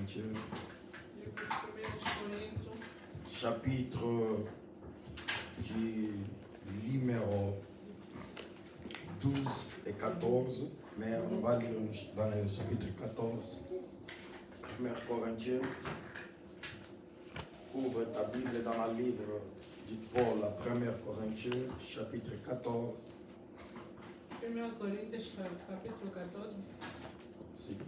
Corinthiens, chapitre du numéro 12 et 14, mais on va lire dans le chapitre 14. 1 Corinthiens, ouvre ta Bible dans le livre du Paul, la 1 Corinthiens, chapitre 14. 1 Coríntios, capítulo 14. Si tu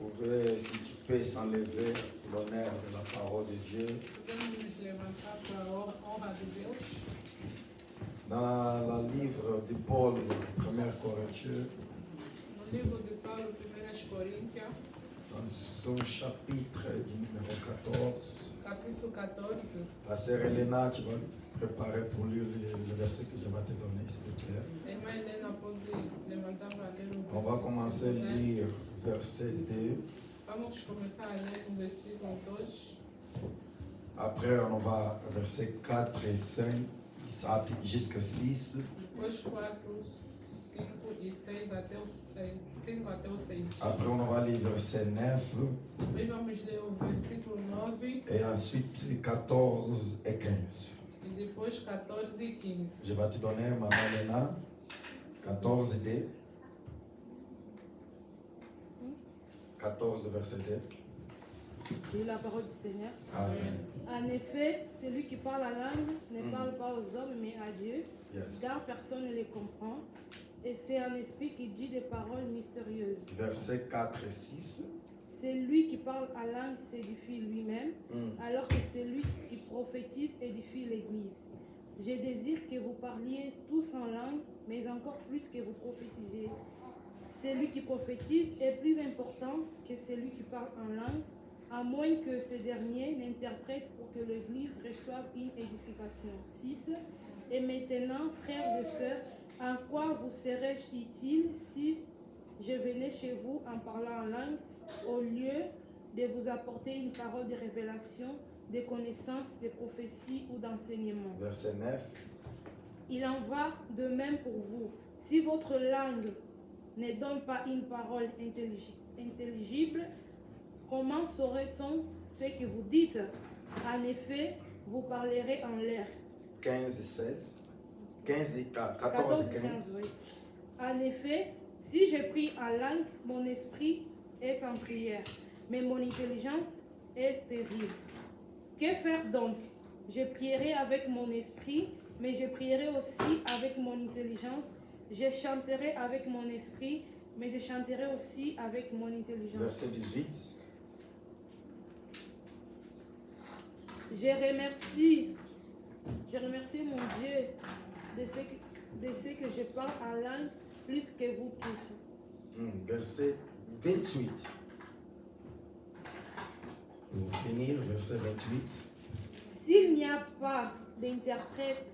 peux s'enlever pour l'honneur de la parole de Dieu. Podemos nos levantar para a honra de Deus. Dans le livre de Paul, 1 Corinthiens, No livro de Paulo, 1 Coríntios, dans son chapitre du numéro 14, capítulo 14. la sœur Elena, tu vas préparer pour lire le verset que je vais te donner, s'il te plaît. A irmã Helena pode levantar para ler o On va commencer à lire verset 2. Vamos começar a ler o versículo 2. Après, on va verset 4 et 5 jusqu'à 6. Depois 4, 5 e 6 até o 5 até o 6. Après, on va lire verset 9 Depois vamos ler o versículo 9 et ensuite 14 et 15. e depois 14 e 15. Je vais te donner, maman Elena, 14 et 2. 14 verset 2. Lis la parole du Seigneur. Amen. En effet, celui qui parle la langue ne parle pas aux hommes, mais à Dieu, Yes. car personne ne les comprend. Et c'est un esprit qui dit des paroles mystérieuses. Verset 4 et 6. Celui qui parle à langue s'édifie lui-même, alors que celui qui prophétise édifie l'Église. Je désire que vous parliez tous en langue, mais encore plus que vous prophétisiez. Celui qui prophétise est plus important que celui qui parle en langue, à moins que ce dernier n'interprète pour que l'Église reçoive une édification. 6. Et maintenant, frères et sœurs, en quoi vous serais-je utile si je venais chez vous en parlant en langue, au lieu de vous apporter une parole de révélation, de connaissance, de prophétie ou d'enseignement? Verset 9. Il en va de même pour vous. Si votre langue ne donne pas une parole intelligible, comment saurait-on ce que vous dites? En effet, vous parlerez en l'air. 15 et 16. 14 et 15. Oui. En effet, si je prie en langue, mon esprit est en prière, mais mon intelligence est stérile. Que faire donc? Je prierai avec mon esprit, mais je prierai aussi avec mon intelligence. Je chanterai avec mon esprit, mais je chanterai aussi avec mon intelligence. Verset 18. Je remercie mon Dieu de ce que je parle en langue plus que vous tous. Verset 28. Pour finir, verset 28. S'il n'y a pas d'interprète,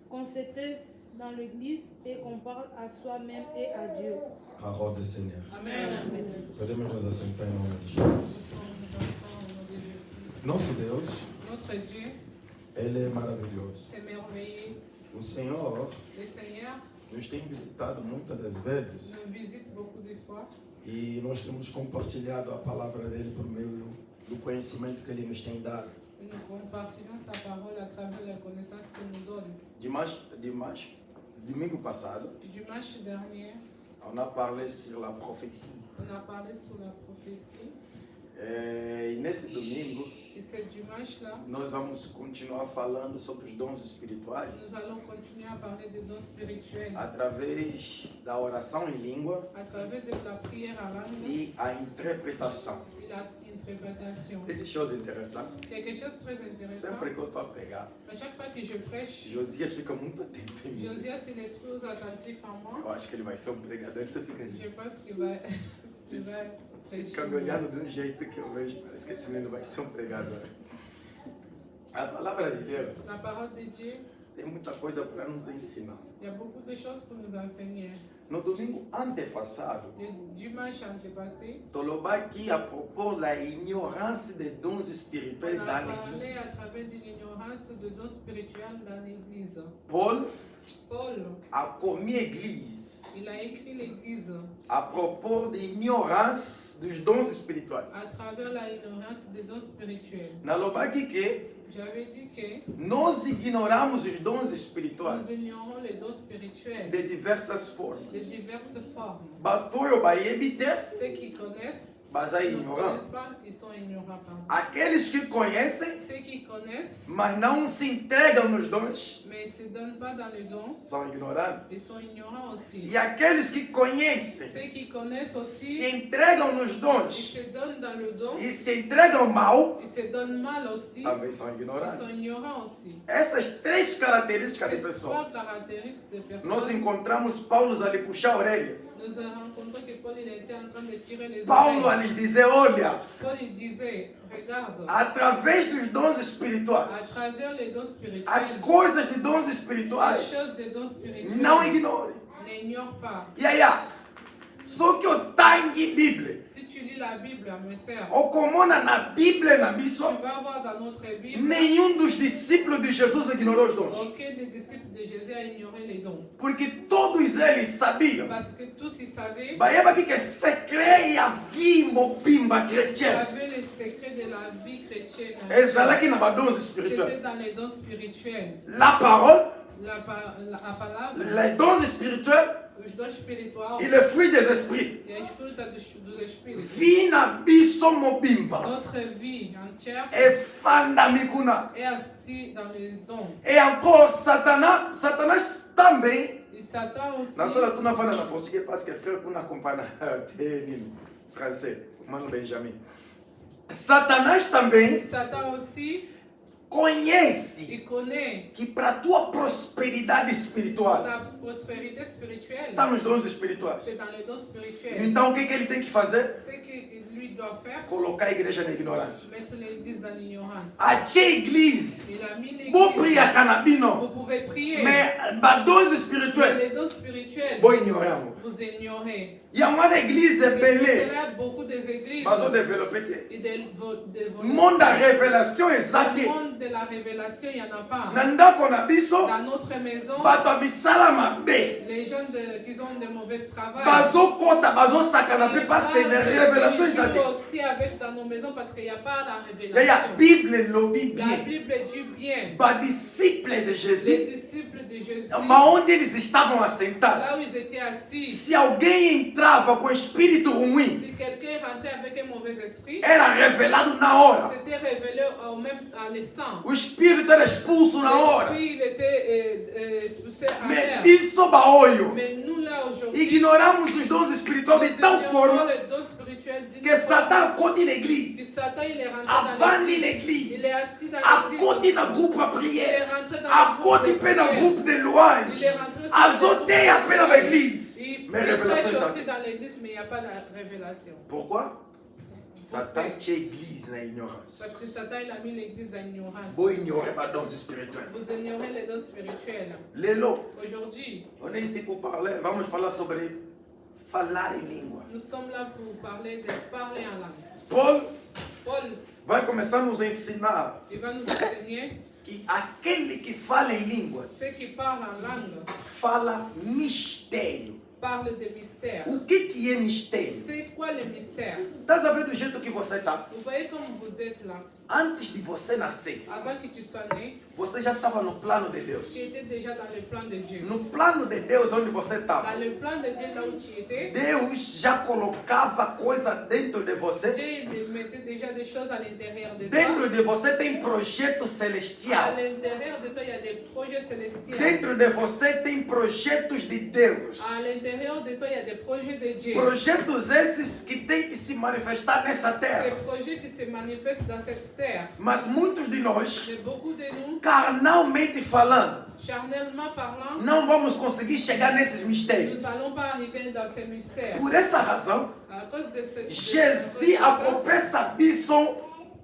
qu'on se taise dans l'église et qu'on parle à soi-même et à Dieu. Parole du Seigneur. Amém. Podemos nos assentar em nome de Jesus. Nosso Deus, Notre Dieu, Ele é maravilhoso. c'est merveilleux. O Senhor Le Seigneur nos tem visitado muitas das vezes nous visite beaucoup de fois e nós temos compartilhado a palavra dele por meio do conhecimento que ele nos tem dado. et nous compartilhons sa parole à travers la connaissance qu'il nous donne. Domingo passado, Dimanche dernier, on a parlé sur la prophétie. on a parlé sur la prophétie. E nesse domingo, Et ce dimanche-là, nós vamos continuar falando sobre os dons espirituais nous allons continuer à parler des dons spirituels através da oração em língua à travers de la prière en langue e a interpretação. et l'interprétation. Tem chose interessante. Quelque chose de très intéressant. Sempre que eu estou a pregar, À chaque fois que je prêche, Josias fica muito atento em mim. Josias il est trop attentif à moi. Eu acho que ele vai ser um pregador, ele só fica ali. Je pense qu'il va, il va prêcher. Fica me olhando de um jeito que eu vejo, parece que esse menino vai ser um pregador. A palavra de Deus La parole de Dieu, tem muita coisa para nos ensinar. il y a beaucoup de choses pour nous enseigner. No domingo antepassado, Le dimanche antepassé, Toloba aqui a propos da ignorância de dons espirituais on da a parlé l'église. à travers de l'ignorance de dons spirituels dans l'église. Paul Paul, a commis église Il a écrit l'Église à propos da ignorância dos dons espirituais. à travers la ignorance des dons spirituels. Nalobaki que J'avais dit que nós ignoramos os dons nous espirituais ignorons les dons spirituels de diversas de formas. diverses formes. Batoyo bayebi te, Ceux qui connaissent baza ne ignorants. connaissent pas, ils sont ignorants. Pardon. Aqueles que conhecem, Ceux qui connaissent, mas não se entregam nos dons, mais ils ne se donnent pas dans le don, são ignorantes. ils sont ignorants aussi. E aqueles que conhecem, Ceux qui connaissent se aussi, entregam nos ils dons se donnent dans le don, e se entregam mal, ils se donnent mal aussi, também são ils sont ignorantes. ignorants aussi. Essas três características de Ces trois pessoas, caractéristiques de nós personnes, encontramos Paulo ali puxar orelhas. nous avons rencontré que Paul il était en train de tirer les Paulo a oreilles. lhes dizer, olha, Paul il disait, regarde, através dos dons à espirituais, travers les dons as spirituels, coisas de dons les espirituais, choses des dons spirituels, não ignore. n'ignore pas. E aí, só que o tangue Bíblia, Si tu lis la Bible, mes sœurs, ou como na Bíblia, na tu Bíblia, vas voir dans notre Bible, nenhum dos discípulos de Jesus ignorou os dons. aucun des disciples de Jésus a ignoré les dons. Porque todos eles sabiam. Parce que tous ils savaient, Bahia aqui que secret e a vimo pimba ils chrétien. savaient les secrets de la vie chrétienne. Exala aqui na dons C'était espirituels. dans les dons spirituels. La parole, La palavra, les dons spirituels os dons espirituais, e le fruit des esprits. e a fruta dos espíritos. Vina biso mobimba. Notre vie entière E fanda mikuna. est assise dans les dons. E encore Satanás também. Et Satan aussi, Na sala tu não fala na português parce que frère kuna acompanha nini français, mano Benjamin. Satanás também Satan aussi, conhece il connaît que para tua prosperidade espiritual ta prospérité spirituelle. está nos dons espirituais. C'est dans les dons spirituels. Então o que ele tem que fazer? Ce que lui doit faire, Colocar a igreja na ignorância. mettre l'église dans l'ignorance. A tia igreja, Il a mis vou l'église. priar canabino, Vous pouvez prier, mas ba dons mais espirituais, les dons spirituels, vou ignoramos. vous ignorez. E a uma igreja C'est pour beleza, cela beaucoup des églises mas o developer et de monde da revelação Dans exata. le monde de la révélation, il n'y en a pas. Na ndako na biso, Dans notre maison, bato ya misala mabe, les gens qui ont de mauvais travail, bazokota bazosakana mpe parce que les révélations ils ezate. jouent aussi avec dans nos maisons parce qu'il n'y a pas la Yaya révélation. Bible elobi La bien. Bible dit bien. Badisciples de Les Jesus, disciples de Jésus, onde eles estavam assentados, là où ils étaient assis, se alguém entrava com espírito ruim, si quelqu'un rentrait avec un mauvais esprit, era revelado na hora. c'était révélé même à l'instant. O espírito era expulso na hora. L'esprit, il était expulsé à Mais terre. isso baoio. Mais nous, là, aujourd'hui, Ignoramos os dons espirituais de tal forma les dons spirituels d'une que forme Satan acote que l'église, Satan, il est rentré dans avande l'église. l'église, Il est assis dans acote l'église. na groupe à Il est prière, rentré dans acote le groupe pe de na prière. groupe de louange, Il est rentré sur azoteia le groupe pe de na prière. église. Il Mais révélation prêche aussi exate. dans l'église, mais il n'y a pas de révélation. Pourquoi? Satan tient l'église na ignorance. Parce que Satan, il a mis l'église dans l'ignorance. Vou ignorer les dons spirituels. Vous ignorez les dons spirituels. Lelo, Aujourd'hui, on est ici pour parler, vamos falar sobre falar em língua. nous sommes là pour parler de parler en langue. Paul Paul, vai começar a nos ensinar il va nous enseigner que aquele que fala em línguas ceux qui parlent en langue fala mistério. parlent de mystère. O que é mistério? C'est quoi le mystère? Estás a ver do jeito que você está? Vous voyez comme vous êtes là. Antes de você nascer, Avant que tu sois né, você já estava no plano de Deus. tu étais déjà dans le plan de Dieu. No plano de Deus onde você estava, Dans le plan de Dieu, là où tu étais, Deus já colocava coisa dentro de você. Dieu il mettait déjà des choses à l'intérieur de toi. Dentro de você tem projeto À celestial. l'intérieur de toi, il y a des projets célestiels. Dentro de você tem projetos de Deus. À l'intérieur de toi, il y a des projets de Dieu. Projetos esses que tem que se manifestar nessa Ces terra. projets qui se manifestent dans cette terre. Mas muitos de nós, Mais beaucoup de nous, carnalmente falando, charnellement parlant, não vamos conseguir chegar nesses mistérios. nous n'allons pas arriver dans ces mystères. Por essa razão, À cause de ce Jesus acopessa biso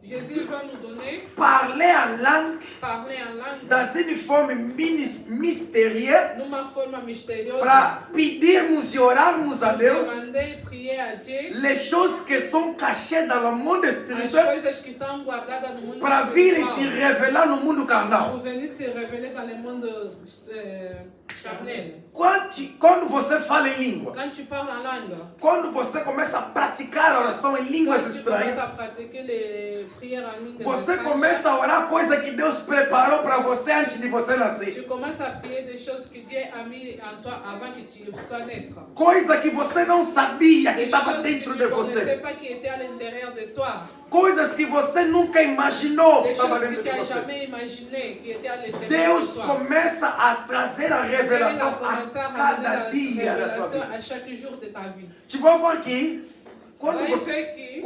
Jésus va nous donner parler en langue parler en langue dans une forme mystérieuse numa forma misteriosa para pedirmos e orarmos a para Deus demander e prier a Dieu les choses qui sont cachées dans le monde as espirituel coisas que estão guardadas no mundo para vir e se espiritual revelar no mundo carnal. pour venir se révéler dans le monde charnel. Quando você fala em língua, Quand tu parles en langue, quando você começa a praticar a oração em línguas quand tu estranhas, commences à pratiquer les prières en langue, você começa a orar coisa que Deus preparou para você antes de você nascer. tu commences à prier des choses que Dieu a mis en toi avant que tu sois naître. Coisa que você não sabia que Des estava choses que dentro tu de ne connaissais você. pas qui étaient à l'intérieur de toi. Coisas que você nunca imaginou que Des estava choses que dentro tu de n'as você. jamais imaginées qui étaient à l'intérieur Deus de toi. começa a trazer a Dieu a revelação commencé à a ramener cada la dia da sua révélation vida. à chaque jour de ta vie. Tu vas voir que quando Vai você, ver que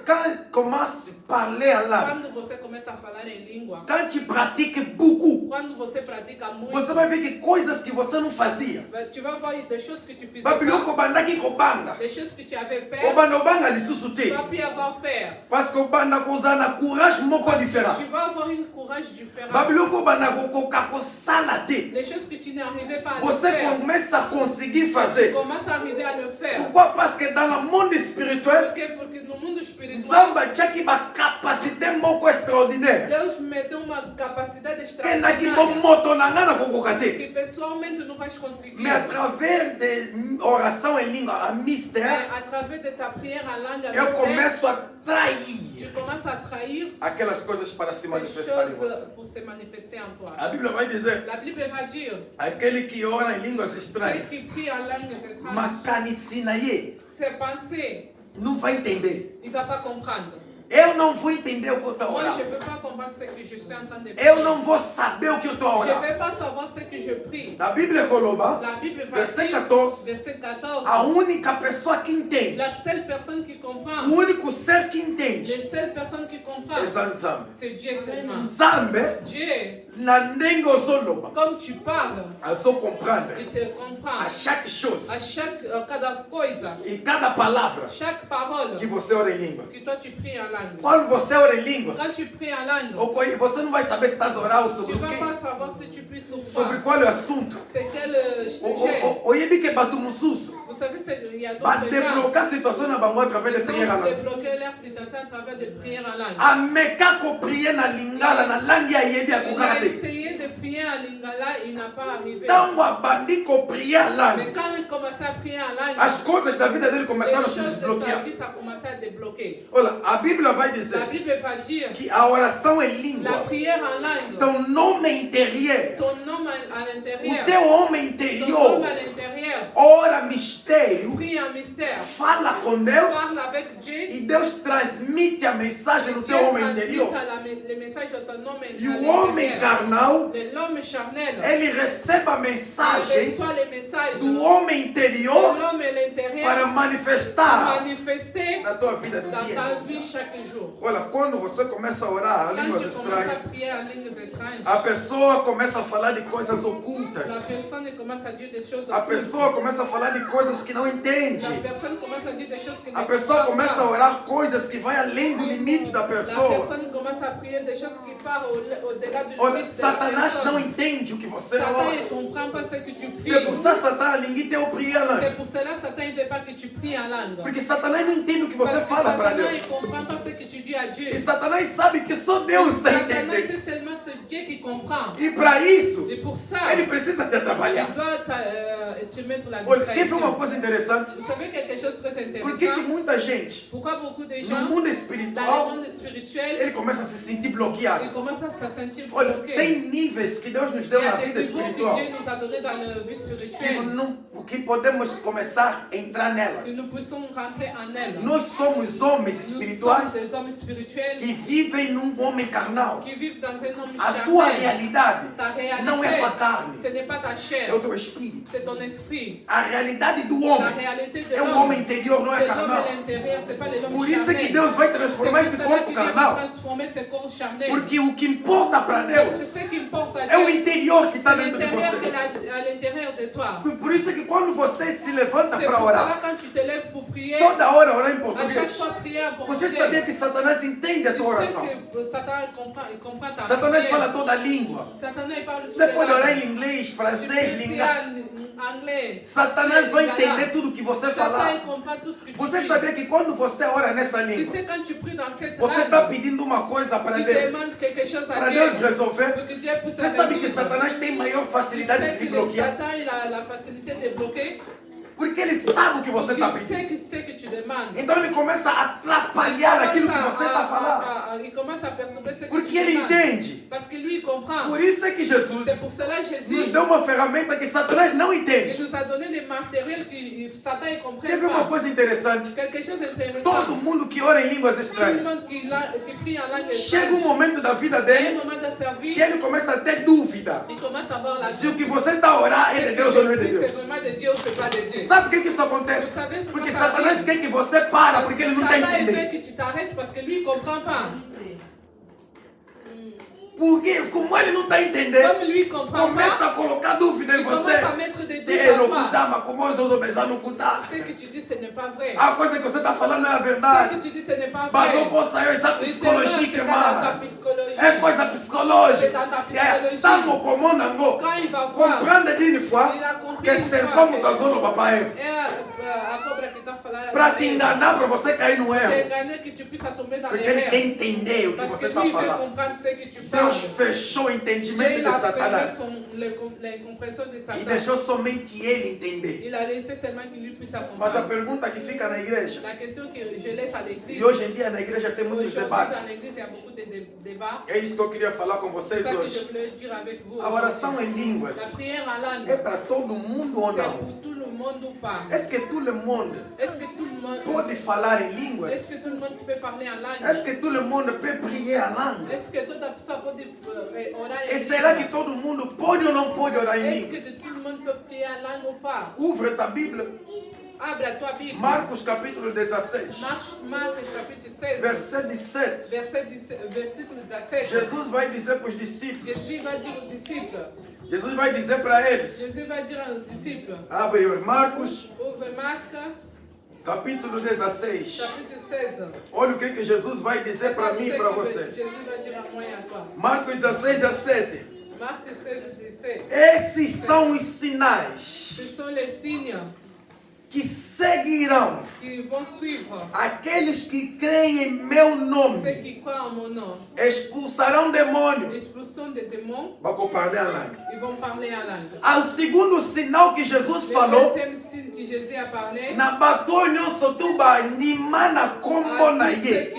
quand commence a parler en langue, quando você começa a falar em língua, quand tu pratiques beaucoup, quando você pratica muito, você vai ver que coisas que você não fazia. tu vas voir des choses que tu faisais Babiloko pas, bandaki kobanga. des choses que tu avais peur, Obanda obanga lisusu tu te. vas plus avoir peur. Parce que obanda kozala na courage moko différent. Tu vas avoir un courage différent. Babiloko banda kokoka kosala te. Les choses que tu n'arrivais pas à le Você faire, começa a conseguir tu fazer. commences à arriver à le faire. Pourquoi? Parce que dans le monde spirituel, Porque no mundo espiritual, Nzamba tinha uma capacité moko extraordinaire. Deus meteu uma capacidade Kendaki extraordinária bomoto na ngana kokoka te. que pessoalmente não vais conseguir. Mais à travers des orações em língua, a Mais mystère, à travers de ta prière en langue eu mystère, começo a tu trair commences à trahir aquelas coisas para se ces manifestar em você. choses pour se manifester en toi. A Bíblia vai dizer, La Bible va dire, aquele que ora em línguas estranhas, ceux qui prient en langues étrangères, macanicina ye, ses pensées, não vai entender. il ne va pas comprendre. Eu não vou entender o que eu estou Moi, je orando. ne veux pas comprendre ce que je suis en train de prier. Eu não vou saber o que eu estou Je ne orando. vais pas savoir ce que je prie. Na Bíblia Coloba, La Bible va verset dire, 14, verset 14, a única pessoa que entende, la seule personne qui comprend, o único ser que entende, les seules personnes qui comprennent, é Nzambe. c'est Dieu seulement. Nzambe, Dieu, na ndenge ozoloba, comme tu parles, azo comprendre il te comprend. a chaque chose, À chaque cada coisa, e cada palavra chaque parole que você ora em língua. que toi tu pries en langue. Quando você ora em língua, Quand tu pries en langue, você não vai saber se está orando sobre tu o ne vas quê, pas savoir si tu pries sur sobre quoi. qual é o assunto. C'est quel sujet. Oyebi que bato mosusu Vous savez, il y a d'autres gens badebloka situation na bango à travers qui des prières en ont langue. débloqué leur situation à travers des prières en langue. Ameka koprie na lingala na langue ayebi Il a akokaka te. essayé de prier en lingala, il n'a pas arrivé. Ntango abandi koprie en Mais langue, quand il commençait à prier en langue, as coisas da vida dele les começaram a choses se de sa desbloquear. vie, ça commençait à débloquer. Olha, a Bíblia vai La dizer Bible va dire, que a oração em la língua, prière en langue, teu nome interior, ton homme à o l'intérieur, teu homem ton interior, homme à l'intérieur, ora mistério, prie en mystère, fala com Deus parle avec Dieu, e Deus transmite a mensagem no Dieu teu homem transmet interior. le message de ton homme E o homem intérieur. carnal, L'homme charnel, ele recebe a il mensagem reçoit les messages do de homem interior l'homme à l'intérieur para manifestar manifester na tua vida do dans dia. ta vie chaque jour. Olha, quando você começa a orar Quand línguas tu commences estranhas, à prier en langues a étranges, pessoa começa a falar de coisas la ocultas. personne commence à dire des choses A occultes. pessoa começa a falar de coisas que não entende. La personne commence à dire des choses que A ne pessoa comprend começa a pas. orar coisas que vai além do limite da La pessoa. personne commence à prier des choses qui partent au-delà du Olha, limite de la Satanás não personne. entende o que você Satan ora. ne comprend pas ce que tu C'est pour pries. ça que Satan ninguém tem o prier lá. C'est pour cela que Satan ne veut pas que tu pries en langue. Porque Satanás não entende o que você Parce que fala para Satan ne Deus. comprend pas ce que tu dis à Dieu. E Satanás sabe que só Deus está Satan, entendendo. c'est seulement ce Dieu qui comprend. E para isso, Et pour ça, ele precisa te il atrapalhar. doit te mettre la Olha, quer ver uma distraction. coisa interessante? Vous savez quelque chose de très Por que intéressant? muita gente, Pourquoi beaucoup de no gens, mundo dans le espiritual, monde spirituel, ele começa a se sentir bloqueado? ils commencent à se sentir Olha, bloqués? tem níveis que Deus nos Il deu y a na des vida niveaux que espiritual Dieu nous a donnés dans la vie que, spirituelle. que podemos começar a entrar nelas. Que nous puissions rentrer en elle. Nós somos homens Nous sommes espirituais des hommes spirituels que vivem num homem carnal. qui vivent dans un homme A tua charnel. realidade Ta réalité, não é tua carne, ce n'est pas ta chair, é o teu espírito. c'est ton esprit. A realidade do do La homem réalité de é o l'homme, homem interior, não é de l'homme carnal. à l'intérieur, c'est pas de l'homme Por isso é que charnel. Deus vai C'est transformar pour esse cela corpo que Dieu va carnal. transformer ce corps charnel. Porque o que importa para Parce que Deus ce qui importe à é o Dieu, interior que está c'est dentro de l'intérieur você. qui est à l'intérieur de toi. Por isso é que quando você se levanta C'est para pour cela orar, quand tu te lèves pour prier, toda hora orar em à chaque português, fois prier en você portugais. sabia que Satanás entende a Tu tua oração. sais que Satan il comprend ta Satanás prière. fala toda a língua. Satan il parle Você toutes pode les orar langues. em inglês, Tu francês, peux prier língua. en anglais. Satanás vai lingala. entender tudo que você Satan falar. il comprend tout ce que tu Você dis. sabia que quando você ora nessa Tu língua, sais quand tu pries dans cette você está langue, pedindo uma coisa para tu Deus. demandes quelque chose à Para Dieu. Deus resolver. Pour que Dieu puisse Você sabe que résoudre. Satanás tem maior Tu facilidade sais de que te le bloquear. Satan il a la facilité de bloquer. Porque ele sabe o que você está Il pedindo. sait que c'est que tu demandes. Então ele começa a atrapalhar aquilo que você está falando. Il commence à perturber ce que Porque tu ele demandes. entende. Parce que lui il comprend. Por isso é que Jesus C'est pour cela que nos Jésus deu uma ferramenta que Satanás não il entende. nous a donné des matériels que Satan ne comprend Quer ver uma pas. coisa interessante? Quelque chose d'intéressant. Todo mundo que ora em línguas Tout le estranhas, monde qui prie en langue chega étrangère, momento da vida il y a un dele moment de que servir, ele começa a ter dúvida il commence à avoir la se o que você está a orar é de Deus ou não é de c'est Deus. vraiment de Dieu ou c'est pas de Dieu. Sabe por que isso acontece? Porque Satanás quer que você para, Parce porque que ele não está Satan il veut entendendo. que tu t'arrêtes parce que lui il comprend pas. Porque como ele não está entendendo, Comme lui il comprend começa pas, a colocar dúvida em il commence você. à mettre des doutes Tem en toi. locutar, mas como os dois homens não locutar. Ce que tu dis ce n'est pas vrai. A coisa que você está falando não é a Ce verdade. que tu dis ce n'est pas Mas vrai. o que saiu essa psicologia que C'est dans ta mano. psychologie. É coisa psicológica. C'est dans ta psychologie. Tanto como não Quand il va voir, compreende de fois il a compris que une ser fois como que- está solo papai a cobra que está falando para te enganar, para você cair no te erro. enganer que tu puisses tomber dans Porque ele quer l'erreur. entender o que Parce você que está lui il veut falando. comprendre ce que tu Deus parles. fechou o Dieu entendimento il de a fermé Satanás l'incompréhension de e Satan. deixou somente ele entender. Il a laissé seulement que lui puisse Mas a comprendre. pergunta que fica na igreja, La question que je laisse à l'église, e hoje em dia na igreja tem muitos aujourd'hui debates, dans l'église il y a beaucoup de débats. é isso que eu queria falar com C'est vocês ça que je hoje. voulais dire avec vous. A oração aujourd'hui. em La línguas prière en langue, é para todo mundo ou c'est não? pour tout le monde ou pas? Est-ce que tout le monde Est-ce que tout le monde pode falar em Est-ce línguas? que tout le monde peut parler en langue? Est-ce que tout le monde peut prier a langue? Est-ce que toda pessoa pode orar E em será que língua? todo mundo pode ou não pode orar em Est-ce línguas? que tout le monde peut prier en langue ou pas? Ouvre a Bíblia, Abre a tua Bible. Marcos capítulo 16, Marc chapitre 16, verset 17. versículo 17. Jesus vai dizer para os discípulos, Jésus va dire aux disciples. Jesus vai dizer para eles, Jésus va dire aux disciples. abre Marcos Ouvre Marc capítulo 16. chapitre 16. Olha o que Jesus vai dizer para mim e para você. Jésus va dire à moi et à toi. Marcos 16, 17. Marc 16, 17. Esses são os sinais Ce sont les signes que seguirão qui vont suivre aqueles que creem em meu nome. ceux qui croient en mon nom. Expulsarão demônios. L'expulsion des démons, Vai parler a langue. ils vont parler en langue. Ao segundo sinal que Jesus Le falou, deuxième signe que Jésus a parlé, na bato nyonso tuba ndima na kombo na à tous ceux ye.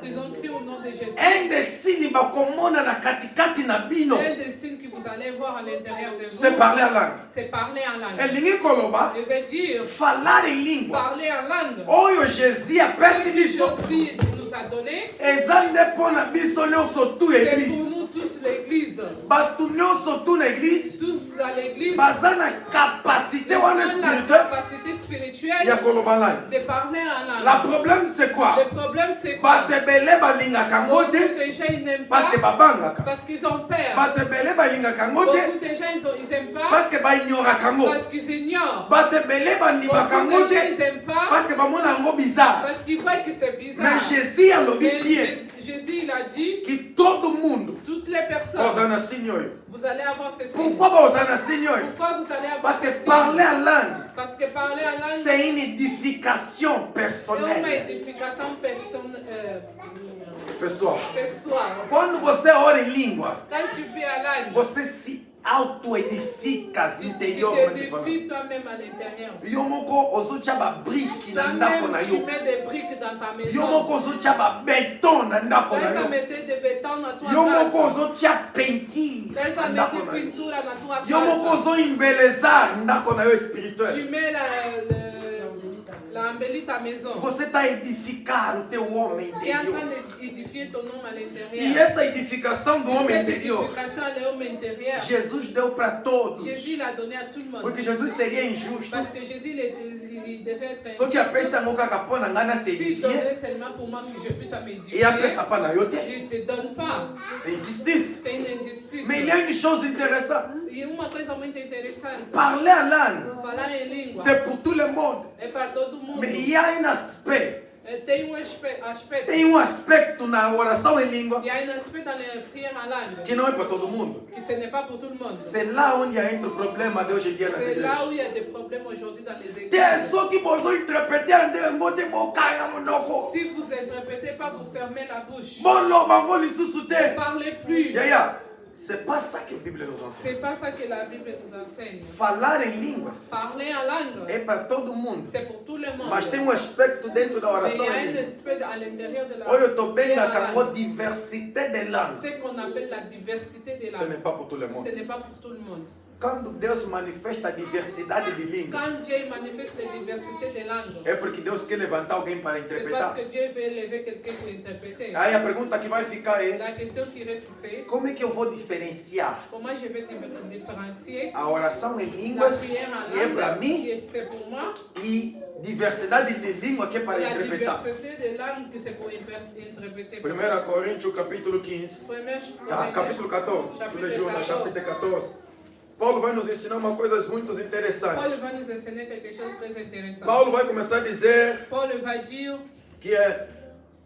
qu'ils ont crié au nom de Jésus. Un des signes bakomona na katikati na bino, Un des signes que vous allez voir à l'intérieur de c'est vous, parler a langue. c'est parler en langue. Elingi koloba, Je vais dire falar em língua. parler en langue. Oyo Jésus apesi Ce que biso. Jésus nous a donné, Eza nde mpo na biso nyonso tu c'est pour nous église. tous l'église. Bato nyonso tu na église Tous dans l'église, baza na capacité ils wana ont la spirituelle capacité spirituelle ya koloba langue. de parler en langue. La problème c'est quoi? Le problème c'est quoi? Bato ebele balingaka ngo Beaucoup te de gens ils n'aiment parce que pas babangaka. parce qu'ils ont peur. Bato ebele balingaka ngo te Beaucoup de gens ils n'aiment pas parce que baignoraka ngo. parce qu'ils ignorent. Bato ebele bandimaka Beaucoup ngo de gens te ils n'aiment pas parce que bamona yango bizarre. parce qu'ils voient que c'est bizarre. Mais Jésus alobi Mais bien Jésus il a dit que todo mundo toutes les personnes baza na signe oyo. vous allez avoir ces signes. Pourquoi baza na signe oyo? Pourquoi vous allez avoir Parce que ces signes? parler en langue, Parce que parler en langue c'est une édification c'est une personnelle. édification Pessoal, pessoal. quando você ora em língua, Quand tu fais en langue, você se auto-edifica tu interiormente. t'édifies toi-même à l'intérieur. Yo moko ozotia ba brique na ndako na Toi-même, tu yo. mets des briques dans ta Yo maison. moko ozotia ba béton na ndako na Laisse yo. mettre des bétons dans toi. Yo moko ozotia peinture Laisse na ndako mettre na yo. pintura dans toi. Yo moko ozoimbeleza ndako na yo Tu spirituel. mets La embellit ta maison. Você está a edificar o teu homem Tu es en train interior. d'édifier ton homme à E l'intérieur. essa edificação do homem Cette interior, édification à l'homme intérieur, Jesus deu para todos. Jésus l'a donné à tout le monde. Porque Jesus seria injusto. Parce que Jésus il devait être Só que a peça injuste. moka kapona ngana se S'il edifier. donnait seulement pour moi que je puisse m'édifier, E a peça para eu te. il ne te donne pas. C'est injustice. C'est une injustice. Mais il y a une chose intéressante. E uma coisa muito interessante. Parler à langue, Falar em língua c'est pour tout le monde. é para todo mundo. Mais il y a un aspect. Tem aspecto. Tem um aspecto na oração em língua Il y a un aspect dans les prières en langue que não é para todo mundo. que ce n'est pas pour tout le monde. C'est là onde entra o problema de hoje em dia nas C'est là igrejas. où il y a des problèmes aujourd'hui dans les églises. Tem só que você interpretar ande ngote bokanga monoko. Si vous interprétez pas, vous fermez la bouche. Bolo bango lisusu Ne te. parlez plus. Yeah. C'est pas ça que a Bible nous enseigne. C'est pas ça que la Bible nous enseigne. Falar em línguas Parler en langue, é para todo mundo. c'est pour tout le monde. Mas tem um aspecto dentro da Mais il oração y a em un língua. aspect à l'intérieur de la Olha, eu estou bem na prière en cango langue. diversité de langues. Ce qu'on appelle la diversité de Ce langue. n'est pas pour tout le monde. Ce n'est pas pour tout le monde. Quando Deus manifesta a diversidade de línguas, Quand Dieu manifeste la diversité des langues, é porque Deus quer levantar alguém para c'est parce interpretar. que Dieu veut élever quelqu'un pour interpréter. Aí a pergunta que vai ficar é: La question qui reste, c'est como é que eu vou diferenciar comment je vais différencier a oração em la línguas, prière en que é para langue, mim, qui c'est pour moi, e diversidade de língua, que é para la interpretar? diversité des langues, que c'est pour interpréter. 1 Coríntios capítulo 15, capítulo 14, Chapitre João, 14. capítulo 14. Paulo vai nos ensinar uma coisa muito interessante. Paul va nous enseigner quelque chose de très intéressant. Paulo vai começar a dizer Paul va dire que é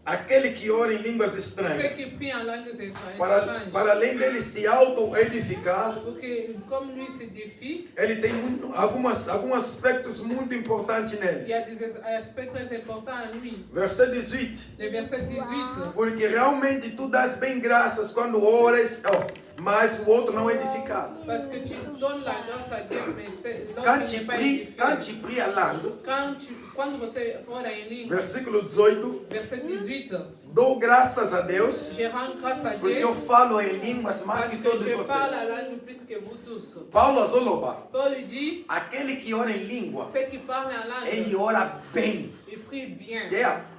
aquele que ora em línguas ceux estranhas, qui prient en langues étrangères. para além dele se auto-edificar, Porque comme lui se défie, ele tem alguns aspectos muito importantes il nele. y a des aspects très importants en lui. Verset 18. Le verset 18. Porque realmente tu dás bem graças quando oras, mas o outro não é edificado. Parce que tu donnes la grâce à Dieu, mais l'autre Quand n'est tu pas pries, édifié. quand tu pries a langue, Quando você ora em língua, versículo 18, verset 18, dou graças a Deus, je rends grâce à porque Dieu eu falo em línguas mais parce que que todos je parle la vocês. langue plus que vous tous. Paulo Azoloba, Paul dit, aquele que ora em língua, ceux qui parlent en ele langue, ora bem. ils prient bien.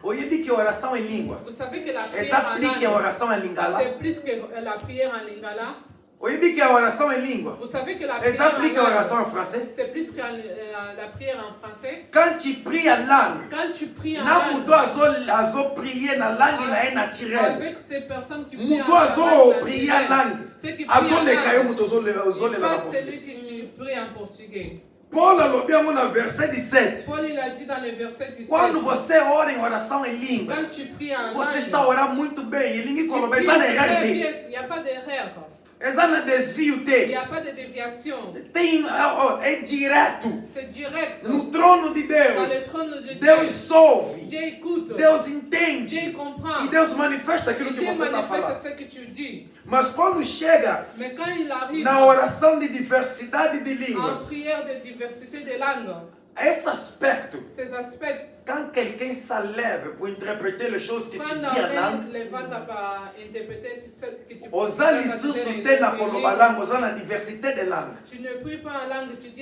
Oye di que oração em língua, Vous savez que la prière essa en aplique a langue, oração em lingala. c'est plus que la prière en lingala. Oye di que a oração em língua, Vous savez que la essa prière en aplique a oração langue, em francês. c'est plus que la prière en français. Quand tu pries a langue, Quand tu pries en na langue, muto azo prier na langue na é naturelle. avec ces personnes qui prient Muto en azo prier a langue, ceux qui prient en azoleka yo langue, muto c'est ozolela pas na celui que tu pries en portugais. Paulo alobi yango na verset 17. Paul il a dit dans le verset 17, Quando você ora em oração em quand línguas, tu pries en você langue, está orando muito bem. E ninguém tu coloca pries essa na très errada. bien, il n'y a pas d'erreur, Essa na desvio il n'y te. a pas de déviation, Tem, é direto. c'est direct. No trono de Dans le Deus. trône de Dieu, Deus ouve. Dieu écoute, Deus Dieu entende. comprend, E Deus manifesta aquilo que Dieu você está falando. manifeste ce que tu dis. Mas quando chega Mais quand il arrive na oração de diversidade de en línguas, prière de diversité de langues, esse aspecto, ces aspects, quand quelqu'un s'enlève pour interpréter les choses que tu quand dis en langue, on levante à interpréter ce que tu oza lisusu te na koloba langue, oza na diversité de langue. tu ne pries pas en langue, tu es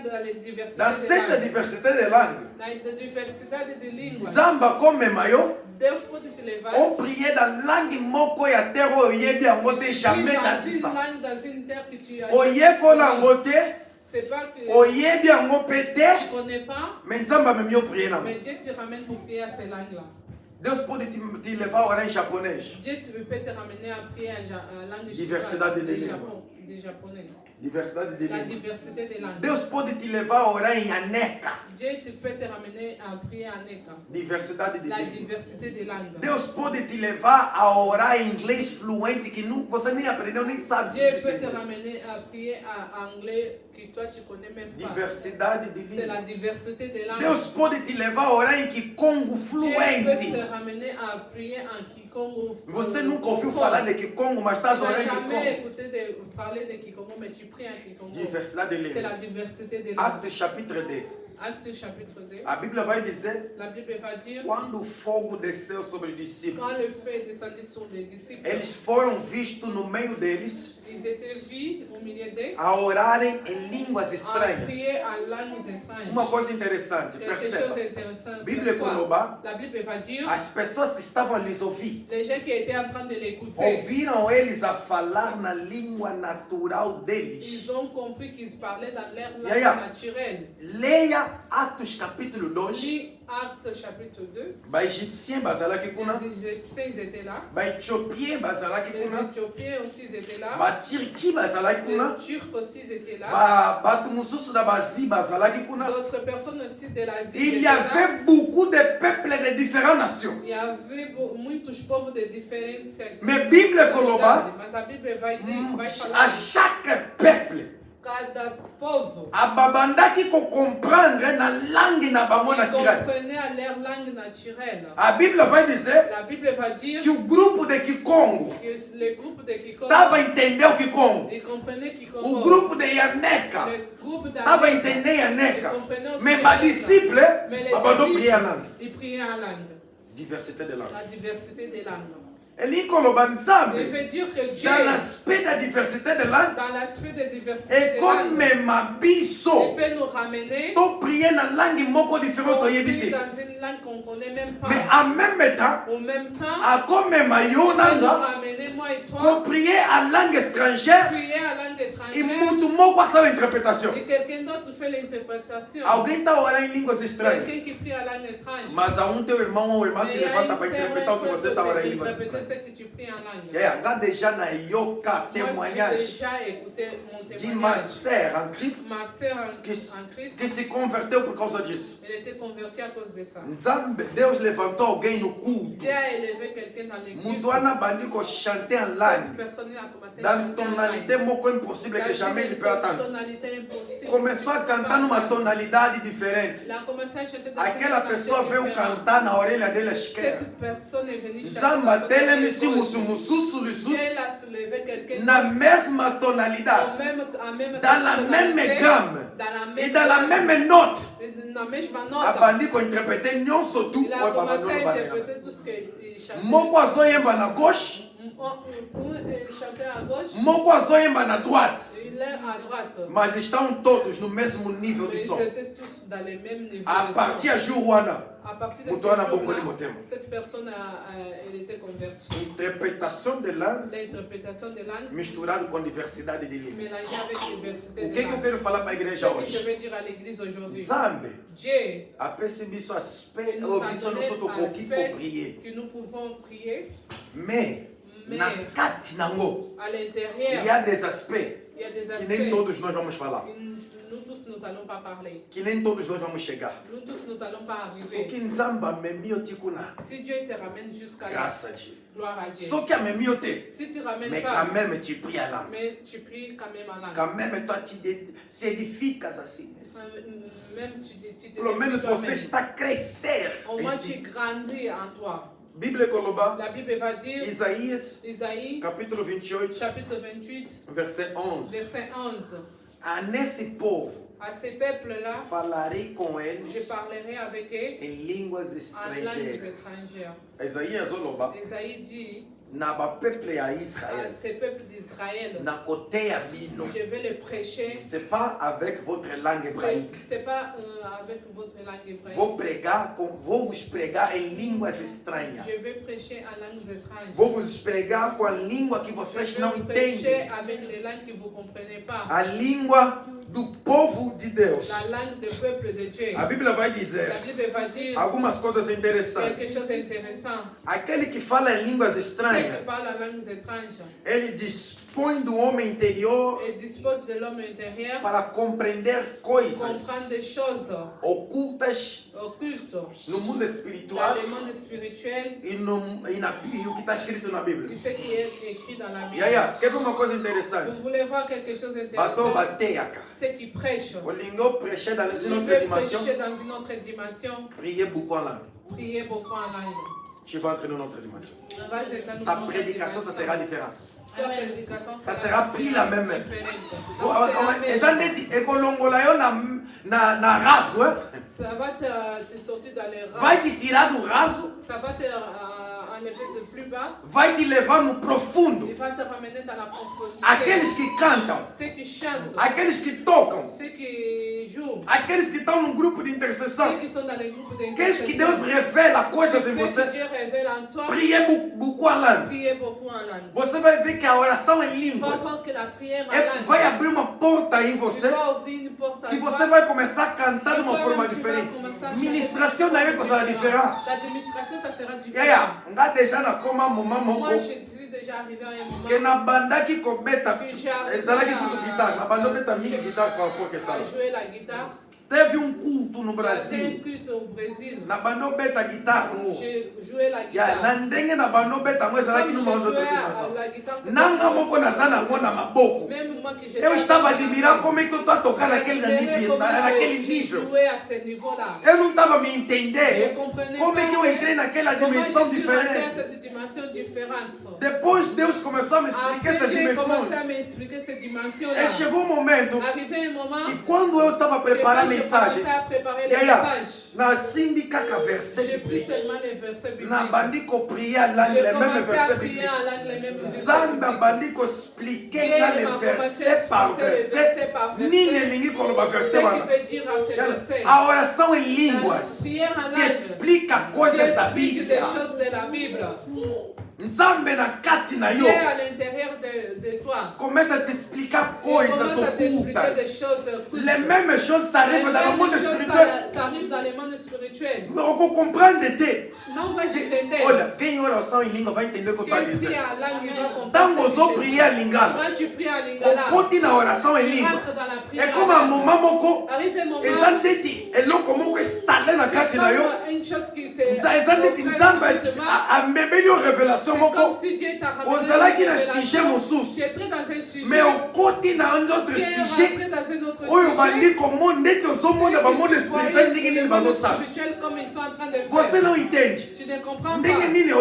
dans la diversité Dans de cette langues. diversité de langue, Dans la diversité de línguas. nzambe akomema yo Deus pode te levar. oprier na langue moko ya terre oyo oyebi yango te jamais Dans une tatisa. langue, dans une terre que tu as. Oyekola yango te, C'est pas que oyebi yango pe tu te, ne connais pas, mais nzambe amemi yo prier nango. mais Dieu te ramène pour prier à ces langues-là. Deus pode te levar a orar em japonês. Dieu peut te ramener à prier en langue Diversité de des línguas. des japonais. Diversidade de La línguas. diversité des langues. Deus pode te levar a orar em aneca. Dieu peut te ramener à prier en Eka. Diversidade de La línguas. diversité des langues. Deus pode te levar a orar em inglês fluente que você nem aprendeu, nem sabe se Dieu existe peut te inglês. ramener à prier en anglais que toi tu connais même pas. Diversidade de C'est la línguas. diversité des langues. Deus pode te levar a orar em Kikongo Dieu peut te fluente. ramener à prier en Kikongo. Você nunca ouviu falar de Kikongo, mas está Tu n'as orando em jamais Kikongo. écouté parler de Kikongo, mais tu pries en Kikongo. Diversidade de C'est la línguas. diversité des langues. Actes chapitre 2. Acte chapitre 2. A Bíblia vai dizer, La Bible va dire, quando o fogo desceu sobre os discípulos, quand le feu est descendu sur les disciples, eles foram vistos no meio deles ils étaient vus au milieu d'eux a orarem em línguas à estranhas. prier en langues étranges. Uma coisa interessante, Quelque chose perceba. d'intéressant. Bíblia Perçois. Koloba, La Bible va dire, as pessoas que estavam a lhes ouvir, les gens qui étaient en train de l'écouter, ouviram eles a falar na língua natural deles. ils ont compris qu'ils parlaient dans leur langue Yeah, yeah. naturelle. Leia Atos capítulo 2. Lis Acte chapitre 2. Baegyptien bazalaki kuna, Les Égyptiens, ils étaient là. baéthiopien bazalaki Les kuna, Éthiopiens aussi, ils étaient là. batirki bazalaki kuna, Les Turcs aussi, ils étaient là. bato mosusu na bazi bazalaki kuna. D'autres personnes aussi de l'Asie Il étaient y là. avait beaucoup de peuples de différentes nations. Il y avait muitos povos de diferentes Mais Bíblia Koloba, mas a Bíblia vai a falar chaque peuple cada povo ababandaki comprendre na langue na bango qui naturelle. comprenait à leur langue naturelle. A Bíblia vai dizer La Bible va dire que o grupo de Kikongo que le groupe de Kikongo, estava a entender o Kikongo. ils comprenaient O Kikongo. grupo de Yaneka Le groupe estava a d'Aneka, entender Yaneka. ils comprenaient aussi Mais le ma Yaneka. disciple Mais les abandon disciples, prier en langue. ils priaient en langue. Diversité de langue. La diversité des langues. Elikoloba Il nzambe veut dire que Dieu, dans l'aspect de la diversité de langue dans l'aspect de diversité et des comme langues, ma il biso peut nous ramener to prier na langue moko différente pour oyebi prier te. dans une langue qu'on ne connaît même pas. Mais en même temps, Au même temps, akomema yo il peut nous nanga ramener, moi et toi, ko prier en langue étrangère prier en langue et étrangère. mutu moko asala interprétation. Et quelqu'un d'autre fait l'interprétation. Alguém tá orando em línguas estranhas. Quelqu'un qui prie en langue étrange. Mas há teu irmão ou irmã Mais se il y a levanta une para sœur, interpretar o que un você frère está qui orando peut em línguas interpréter estranhas. ce que tu pries en langue. Nga déjà na yoka Moi, j'ai témoignage déjà écouté mon de ma témoignage. sœur en Christ Ma sœur en que Christ, se converteu por causa disso. elle était convertie à cause de ça. Nzambe, Deus levantou alguém no culto. Dieu a élevé quelqu'un dans l'église. Mutu anabandi ko chanter en Cette langue personne a commencé à dans chanter en tonalité langue. moko impossible que jamais ele peut atteindre. Tonalité impossible. Começou a cantar numa tonalidade diferente. Elle a commencé à chanter dans Aquela une pessoa tonalité veio différente. cantar na orelha dele esquerda. Cette personne est venue chanter Nzambe dans son atele si oreille mutu gauche. mususu Dieu lisusu a soulevé quelqu'un na mesma tonalidade, dans la même gamme et dans la même note. dans la même note. Abandi ko interpréter nyonso tu Il a oyo commencé à babandolo banena. interpréter tout ce qu'il chantait. Moko azoyemba na gauche, Il chantait à gauche, moko azoyemba na droite. il est à droite. Mas estão todos no mesmo nível de Mais som. ils étaient tous dans les mêmes niveaux A de partir son. de jour wana, À partir de ce Mutuana Bongoli jour-là, Motema. cette personne elle était convertie. interpretação de langue L'interprétation de langue misturado com diversidade de língua. mélangée avec diversité O de que eu langue. quero falar para a igreja Ce que je hoje? veux dire à l'église aujourd'hui. Nzambe Dieu apesi biso aspect il nous oyo a biso donné nyonso tokoki aspect koprier, que nous pouvons prier, mais mais na kati nango à il y l'intérieur, a des aspects il y a des que nem aspects todos nós vamos falar, que nous tous nous allons pas parler. que nem todos nós vamos chegar. Nous tous nous allons pas Só arriver. que Nzambe amemi yo tikuna, Si Dieu te ramène jusqu'à là, graça a Dieu. gloire à Dieu. Só que amemi yo te, Si tu ramènes mais pas, quand même tu pries à langue. mais tu pries quand même en langue. Quand même toi tu s'edificas assim mesmo. Même tu te Pelo menos toi-même. você está a crescer Au moins em tu si. grandis en toi. Bíblia Koloba, La Bible va dire, Isaías, Isaïe, capítulo 28, chapitre 28, verset 11. verset 11. A nesse povo À ces peuples-là, falarei com je eles parlerai avec eux em línguas en langues estrangeiras. étrangères. Isaías oloba, Isaïe dit na bapeple a à Israël, ces peuples d'Israël, na koteya bino. je vais le prêcher. C'est pas avec votre langue hébraïque. C'est pas avec votre langue hébraïque. Vou vos pregar em línguas estranhas. Je vais prêcher en langues étranges. Vou vos pregar com a língua que vocês Je não vais prêcher entendem. avec les langues que vous ne comprenez pas. A língua do povo de Deus. La langue du peuple de Dieu. A Bíblia vai La dizer Bible va dire algumas coisas interessantes. quelque chose d'intéressant. Aquele que fala em línguas Ceux estranhas, qui parlent en langues étranges ele dispõe do homem interior et dispose de l'homme intérieur para compreender comprendre des coisas choses ocultas occultes no mundo dans espiritual le monde spirituel e o que está escrito na et Bíblia. ce qui est écrit dans la Bible. Quer ver uma coisa interessante? Vous voulez voir quelque chose Bato d'intéressant? bateaka. Ceux qui prêchent. Olingo prêcher dans Si une vous autre voulez dimension, prêcher dans une autre dimension, priez beaucoup en langue. priez beaucoup en langue. Tu vas entrer dans une autre dimension. On va s'étendre Ta dans une autre prédication, ça dimension. sera différent. Ta prédication Ça sera plus la même. différente. Ça dit ekolongola yo na race, ouais. Ça va te sortir dans les Vai rangs. te tirar do raso, Ça va te enlever de plus bas. vai te levar no profundo. Il va te ramener dans la profondité. Aqueles que cantam, Ceux qui chantent, aqueles que tocam, ceux qui jouent, aqueles que estão no grupo de ceux intercessão. qui sont dans les groupes Queres que d'intercession. Deus revela coisas em Ceux que você? Dieu révèle en toi. Priez beaucoup en langue. Priez beaucoup en langue. Você vai ver que a oração em Tu vas línguas voir que la prière en vai langue, abrir uma porta em tu você vas ouvrir une porte à que toi. você vai começar a cantar de uma forma diferente. Ministração na época será diferente. L'administration, ça sera différent. Yaya, nga deja na koma moma Moi, moko je suis déjà arrivé à un moment que na bandaki kobeta que ezalaki tutu guitare na bando beta mingi guitare par rapport que ça. à jouer la guitare. Teve um culto no J'ai Brasil culte au Brésil. na bando beta guitare ngo. J'ai joué la Ya na guitare. ndenge na bando beta ngo ezalaki Comme no je maozo jouais toki à masa. la guitare, c'était Nanga moko naza nango na maboko. même moi que j'étais Eu estava admirando como é que eu estou a tocar naquele nível, naquele je nível. jouais à ce niveau-là. Eu não estava me Je entender comprenais como é que eu pas entrei naquela comment dimensão je suis rentrée à diferente. cette dimension différente. Depois Deus começou a me explicar essas Après, j'ai commencé à dimensões. m'expliquer cette dimension-là. E chegou um momento Arrivé un moment, que quando eu estava a que preparar quand je mensagens, commençais à préparer les Yaya, messages, na simbi kaka verset j'ai pris biblique, seulement les versets bibliques. na bandi ko prier là J'ai les mêmes commencé à versets prier bibliques. en langue les mêmes versets Zamba bibliques. bandi ko expliquer Dieu dans m'a les commencé à versets par expliquer les verset. versets par verset. Nini lingi koloba Ce verset wana. qui veut dire à ces versets. A oração em La línguas prière en te langue explica coisas da explique des Bíblia. choses de la Bible. Nzambe na kati na Dieu yo à l'intérieur de toi. começa a te explicar Il coisas commence à t'expliquer des ocultas. choses occultes. Les mêmes choses Les s'arrivent dans le mêmes monde choses, spirituel. ça arrive dans le monde spirituel. Mais on comprend de te. Non, vai entender. Olha, quem ora oração em língua vai entender o que eu estou a Quem prie dizer. en langue, il va comprendre. Tango ce que zo je dis. prier a lingala. Quand tu pries en lingala, Okoti na oração em tu língua. rentres dans la prière É en como a langue. moma moko. Arrive un moment, Eza ndeti eloko moko estale na c'est kati na yo. comme une chose qui s'est... Eza ndeti nzambe amebeli yo révélation C'est comme moko. si Dieu t'a ramené Ozalaki une na révélation. sujet mosusu. Tu es entré dans un sujet. Mais okoti na un autre Tu es sujet. rentré dans un autre Oyo sujet. bandi komona ndeti ozomona bamonde spirituel ndenge nini bazosala. Spirituel comme ils sont en train de Você faire. não entende. Tu ne comprends Ndenge pas. nini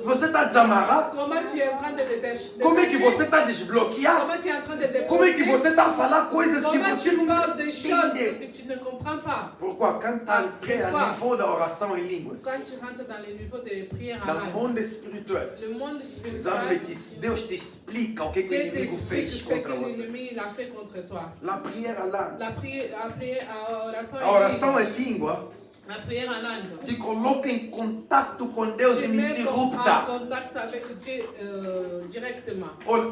você está desamarrar? Comment tu es en train de te détacher. Como é que você está desbloquear? Comment tu es en train de te Como é que déposer. você está a falar coisas que Comment você tu não parles des choses entende? que tu ne comprends pas. Pourquoi? Quand tu entres à niveau da oração em línguas, Quand tu rentres dans le niveau de prière en no langue, mundo espiritual, le monde Deus spirituel, Deus te explica o que, que o Dieu inimigo t'explique fez ce que contra você. l'ennemi il a fait contre toi. La prière à langue. La prière A oração en em língua La prière en langue. te coloca em contato com Deus Tu mets en ininterrupta. contact avec Dieu directement. Olha,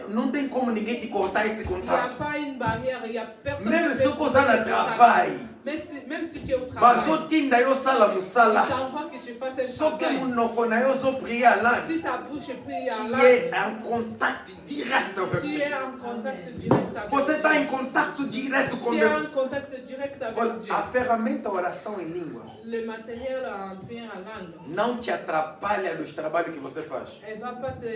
não tem como ninguém te cortar esse Il n'y a contato. pas une barrière, il n'y a personne Même qui se peut você na te trabalho, Même si tu es au travail, bazotinda yo sala il mosala, t'envoie que tu fasses un só que travail. monoko na yo zo prier à langue. Si ta bouche prie en Tu langue, es en contact direct avec tu Dieu. es en contact direct avec Você está em Dieu. contato direto com Tu es Deus. en contact direct avec Olha, Dieu. a ferramenta oração em língua Le matériel en prière en langue, não te atrapalha dos trabalhos que você faz. elle ne va pas te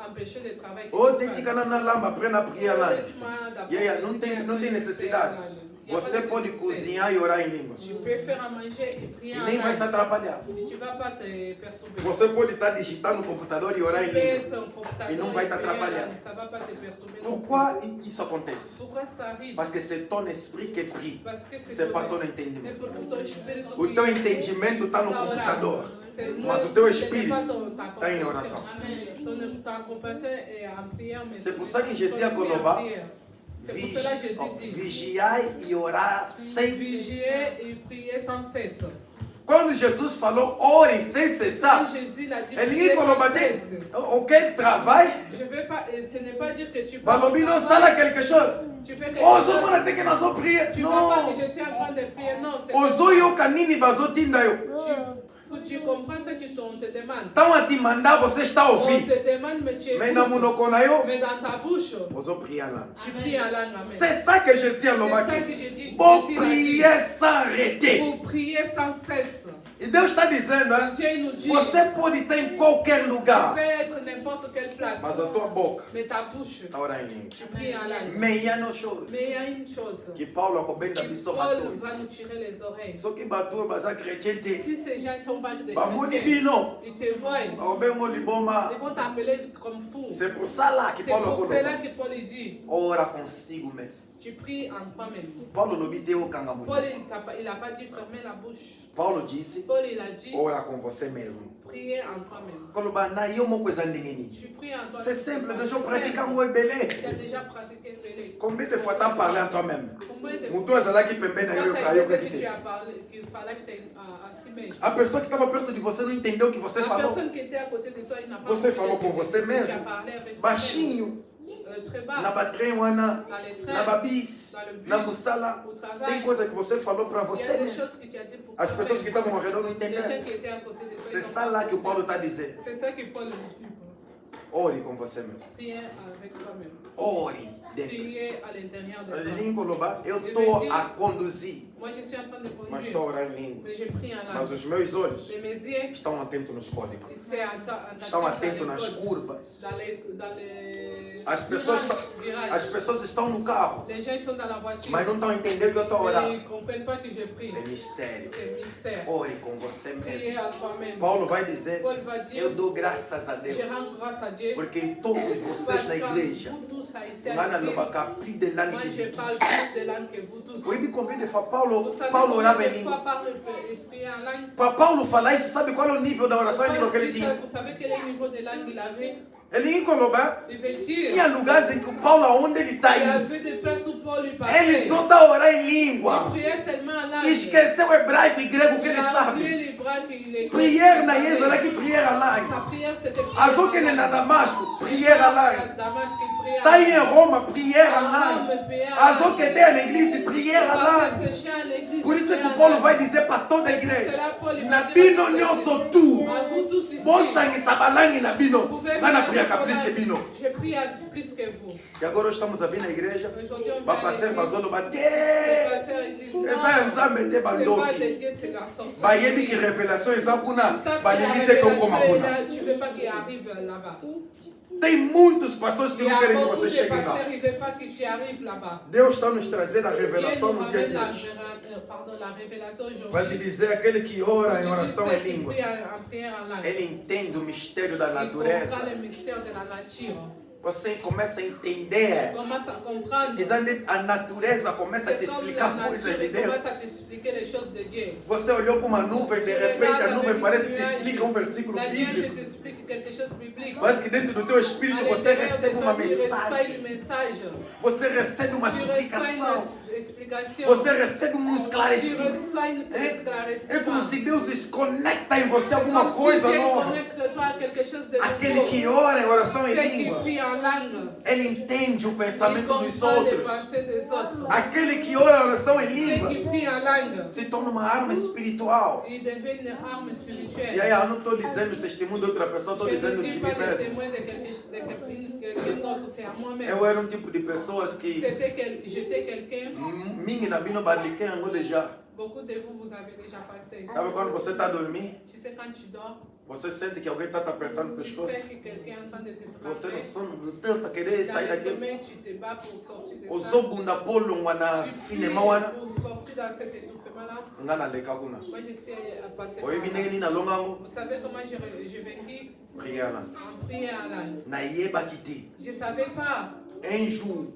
empêcher de travailler. que Ou tu tem fasses. que ficar na lamba, aprenda a prier a langue. Laisse-moi d'abord Yeah, não prier tem en langue. necessidade. Il y a pas Você de pode nécessité. cozinhar e orar em língua. Tu peux faire à manger et prier E en nem vai se langue. atrapalhar. Et tu ne vas pas te perturber. Você pode estar digitando no computador e orar em Tu peux língua. être un comptable E não vai te et prier en atrapalhar. langue, ça ne va pas te perturber. non Pourquoi plus. isso acontece? Pourquoi ça arrive? Parce que c'est ton esprit que prie. Parce que C'est pas ton Mais entendimento. pour que ton esprit O teu entendimento está no computador. Mas o teu espírito está em oração. Ta compassion est en prière, mais C'est pour ça que ton Jésus a esprit est en coloba, prière. C'est pour cela que Jésus dit vigiai e orar sem vigier et prier sans cesse. Quando Jesus falou ore sem Quand cessar, Jésus a dit ele prier sans coloba cesse, ok, travail, je veux pas, ce n'est pas dire que tu balobi não sala quelque chose. tu fais quelque Ozo chose. mona teke nazo prier. Tu ne vois pas Non. que je suis en train de prier, non. C'est Ozo yoka nini bazotinda yo. tu comprends ce qu'on te demande. Então a te mandar você está On ouvindo. te demande, mais tu Mais na écoutes. monoko na yo, Mais dans ta bouche, ozo prier lá. tu pries en langue. Amen. C'est ça que Jésus a C'est ça que lobaki. j'ai dit. Pour Jésus l'a dit. prier sans arrêter. Pour prier sans cesse. E Deus está dizendo, hein? Dieu nous dit, Você pode estar em qualquer tu lugar, peux être n'importe quelle place. mas a tua boca Mais ta bouche, ta ora em língua. tu pries en langue. Mais il y a une chose Mais il y a une chose. que Paulo akobenda biso Paul bato. va nous tirer les oreilles. Soki bato baza chrétien te. Si ces gens sont pas des Bamoni chrétiens, bino. ils te voient. Babengo liboma. Ils vont t'appeler comme fou. C'est pour ça là que C'est Paulo pour cela akoloba. que Paul il dit, Ora consigo mesmo. tu pries en toi-même. Paulo lobi te okanga Paul, mulher. il n'a pas dit fermer la bouche. Paulo disse, Paul, il a dit, ora com você mesmo. priez en toi-même. Koloba na yo moko eza ndenge nini. Tu pries en toi-même. C'est simple, déjà C'est pratique simple. ngo ebele. Tu as déjà pratiqué Pélé. Combien de fois t'as parlé en toi-même? Combien de Mutu azalaki pembeni na yo fois kayo que tu kite. as parlé, qu'il fallait que j'étais assis mesmo? A pessoa que estava perto de você não entendeu o que você La falou. personne qui était à côté de toi, il n'a pas Você compris falou ce com que você tu as mesmo. parlé avec toi-même. Baixinho, Très bas. na batrem wana, Dans les trains, na babis, dans le bus, na musala. au Tem travail. coisa que você falou para Il y você a des mesmo. choses que tu as dit pour As toi. pessoas que estavam ao redor não Les gens entenderam. qui étaient à côté de toi. C'est ils n'ont ça pas là que compris. Paulo está dizendo. C'est ça que Paul dit. Ore com você mesmo. Priez avec toi-même. Ore dentro. Priez à l'intérieur de toi. Língua loba, eu estou a conduzir, Moi, je suis en train de mas conduire. estou a orar em língua. Mais je prie en Mas langue. os meus olhos Mais mes yeux, estão atentos nos códigos. c'est Estão atentos nas curvas. dans les As pessoas, virages. as pessoas estão no carro, Les gens ils sont dans la voiture. mas não estão entendendo que eu estou a Mais orar. ils ne comprennent pas que je prie. É mistério. C'est mystère. Ore com você Priez mesmo. à toi-même. Paulo vai dizer, Paul va dire, eu dou graças a Deus, je rends grâce à Dieu. porque em todos vocês Parce na que igreja, vous tous ici à ngana l'église, lobaka plus de langue moi que je de parle tous. plus de langue que vous tous. Oibi combien de fois Paulo, Vous savez Paulo orava combien em de fois língua. par prier en langue? Para Paulo falar isso, sabe qual é o nível da oração em língua que ele tinha? Vous savez quel est le niveau de langue il avait? Ele incoloba, Il veut dire, tinha lugares em que o Paulo, aonde ele está il y aí, avait des places où Paul lui ele parlait. só está a orar em Il língua. priait seulement en langue. Esqueceu o hebraico e grego que Il ele a sabe. oublié les bras qu'il est. Prière na Yesu lá que prière lá. Sa prière c'était Azul que ele na Damasco, prière lá. Damasque, il priait en Tá aí langue. em Roma, prière lá. Rome, priait en Azul langue. que tem na igreja, prière Quand lá. il péchait à l'église, Por isso il que priait en Paulo langue. vai dizer para toda a igreja. Cela, Paul, il Na va dire bino à nyonso tu. vous tous ici, Bosangisa balangi na vous bino. pouvez Ngana prier priaka pour plus la- que bino. Je prie plus que vous. E agora nós estamos a vir na igreja. Aujourd'hui, on Ba vient à passer l'église. bazolo ba Les te. pasteurs, ils disent, non, Eza ya nzambe te c'est pas de bandoki. Dieu, c'est la sorcellerie. Bayebi ki révélation eza kuna. Ils savent que la Balingi te kokoma révélation est kuna. là, tu ne veux pas qu'il arrive là-bas. Tem muitos pastores que Il y não a querem que beaucoup você de chegue pasteurs, lá. ils ne veulent pas que tu arrives là-bas. Deus está nos trazendo a Dieu revelação nous no dia ramène de la, hoje. la révélation Para te aujourd'hui. dizer, aquele que ora em oração em Celui qui língua, prie en prière en langue. ele entende o mistério da Il natureza. comprend le mystère de la nature. Você começa a entender. Il commence à comprendre. A natureza começa a te C'est comme la explicar coisas nature, de il Deus. commence à t'expliquer les choses de Dieu. Você olhou para uma nuvem, de repente a nuvem parece que te explica um versículo La nuage bíblico. t'explique quelque chose de biblique. Parece que dentro do teu espírito você recebe uma Tu reçois mensagem. une message. Você recebe uma Tu reçois explicação. une explication. Você recebe um Tu esclarecimento. reçois une É esclarecimento. como se Deus desconecta em você alguma coisa Si Dieu nova. connecte-toi à quelque chose de Aquele nouveau. que ora em oração em Celui qui língua, prie en langue. ele entende o Il pensamento dos comprend les outros. pensées des autres. Aquele que ora em oração em Celui língua qui prie en langue. se torna uma arma espiritual. Il devient une arme E spirituelle. aí, eu não estou dizendo o testemunho de outra pessoa, estou Je dizendo ne de dis mim pas le mesmo. témoin de quelqu'un d'autre, c'est à moi-même. Eu era um tipo de pessoas que J'étais quelqu'un, mingi na bino baliquei ango déjà. beaucoup de vous, vous avez déjà passé. Sabe quando você está a dormir, Tu sais, quand tu dors, você sente que alguém está te apertando o tu pescoço. sais que quelqu'un est en train de te Você trapper. no sono do tempo para querer Dans sair le daquilo. sommeil, tu te bats pour sortir de ça. Ozobunda polongwa na Tu finema fuis wana. pour sortir dans cet étouffement-là. Nga naleka kuna. Moi, je suis passé par Oyebi là. ndenge nini nalonga yango? Vous savez comment j'ai vécu Prière na. en prière en langue. Nayebaki te. Je ne savais pas. Un jour,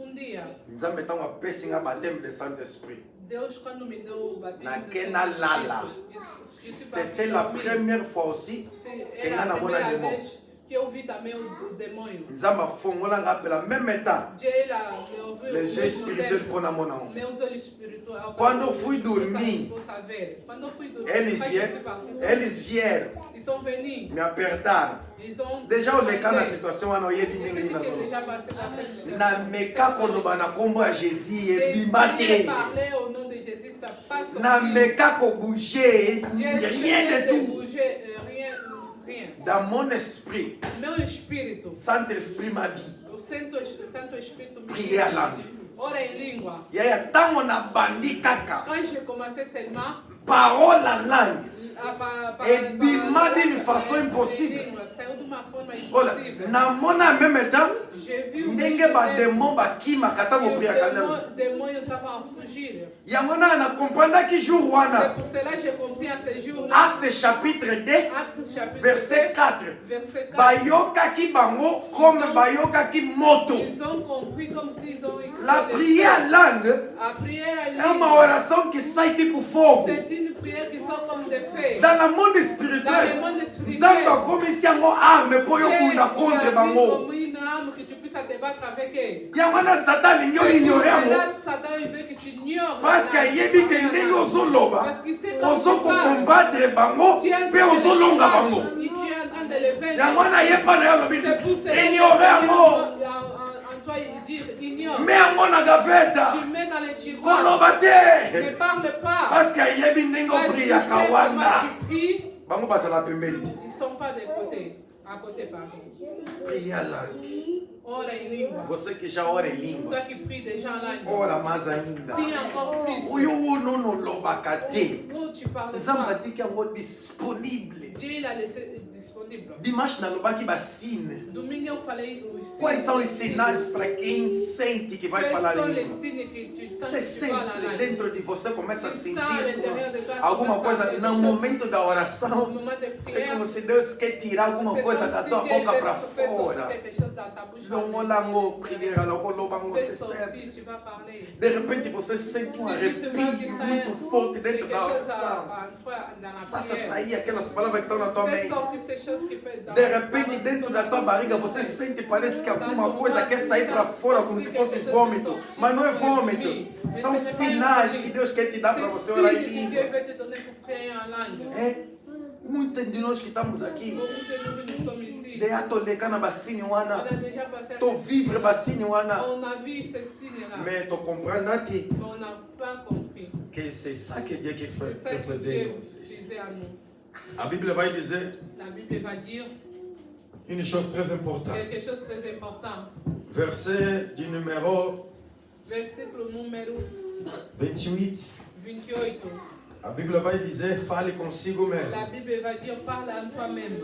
Um dia, nzambe ntango apesi nga baptême de Saint-Esprit. Deus, quando me deu o batismo do Naquele Santo lala. Espírito, je suis C'était partie la dormir. première fois aussi que Era nga a namona primeira démon. vez que eu vi também o demônio. Nzambe afongola nga pela même temps. Dieu lá me ouviu. Les yeux spirituels mpo namona yango. Meus olhos espirituais. Quando eu fui dormir, Pour saber. Quando eu fui dormir, Eles quand je suis partie dormir, vieram ils sont venus. me apertaram. Ils ont. Déjà oleka na situation wana oyebi Je ndenge sais nini que tu es nazoloba. déjà passé dans cette situation. nameka koloba na nkombo ya jésus ebima te Parler au nom de Jésus, ça passe. nameka kobouge rien de tout Bouger, rien. dans mon esprit Meu espírito, saint esprit m'a dit o Santo Espírito me prier à langue ora em língua. yaya ntango nabandi kaka Quand j'ai commencé seulement, parole à langue Et bima d'une façon impossible. Voilà, na mona en même temps, ndenge ba démon ba kima kata mo priya kana. Ya mona na comprendre ki jour wana. C'est pour cela que j'ai compris à ce jour-là. Acte chapitre 2, verset 4. Verset 4. Bayoka ki bango comme bayoka ki moto. Ils ont compris comme s'ils ont écouté La prière en langue est uma oração que sai tipo fogo. C'est une prière qui sort comme des feux. Dans le monde Dans le spirituel, monde spirituel, Nzambe akomisi yango arme mpo yo kunda contre bango. comme une arme que tu puisses te battre avec elle. Yango wana Satan alingi oignore yango Là, Satan il veut que tu ignores. parce que ayebi ke ndenge ozoloba Parce qu'il sait quand tu ozokokombattre bango tu es en mpe train de ozolonga le bango. battre, tu es en train de le vaincre. Yango wana ye mpa na yo alobi C'est pour cela ignore yango en toi il dit ignore. me yango na gaveta Tu mets dans les tiroirs. koloba te Ne parle pas. parce que ayebi ndenge Parce qu'il sait opriaka comment wana tu pries. bango bazala pembeni. Ils ne sont pas de côté. À côté, pardon. Priya langue. Ora in lingua. Você que já ora em língua, Toi qui pries déjà en langue. ora mais ainda. Prie encore plus. Uyo unonolobaka te. Où tu parles Nzambe pas. atiki yango disponible. Dieu il a laissé disponible. Dimanche nalobaki basine. Domingo il fallait aussi. Quais são os sinais para quem sente que vai Quels falar sont em les língua? signes que tu sens Você que tu parles en sente langue? dentro de você, começa a Tu sentir sens à l'intérieur de toi, alguma começa a coisa sentir no des momento da Au oração. moment de É prière, como se Deus quer tirar alguma c'est coisa comme da si tua Dieu boca fait para sortir fora. quelque chose dans ta bouche. Longolango, prière, longolobango, Fais você sente. sortir, tu vas parler. De repente você sente um arrepio muito forte dentro da oração. Faça sair aquelas palavras que estão na tua Fais mente. sortir ces choses qui fait dans De repente, dentro da tua barriga, você sente, parece que alguma coisa quer sair para fora, como se fosse vômito. Mas não é vômito. São sinais que Deus quer te dar para você orar em que Dieu língua. veut te donner pour prier en langue. É, muitos de nós que estamos aqui, Beaucoup de nous sommes ici. de atoleka na basini On wana, a déjà passé à to vivre basini wana, On a vu ces signes-là, mais to comprendre aqui mais on n'a pas compris. que c'est ça que Dieu quer C'est ça que fazer em Dieu vocês. disait à nous. A Bíblia vai dizer La Bible va dire une chose très importante. quelque chose de très important. Verset du numéro Versículo número 28. 28. A Bíblia vai dizer, fale consigo mesmo. La Bible va dire parle en toi-même.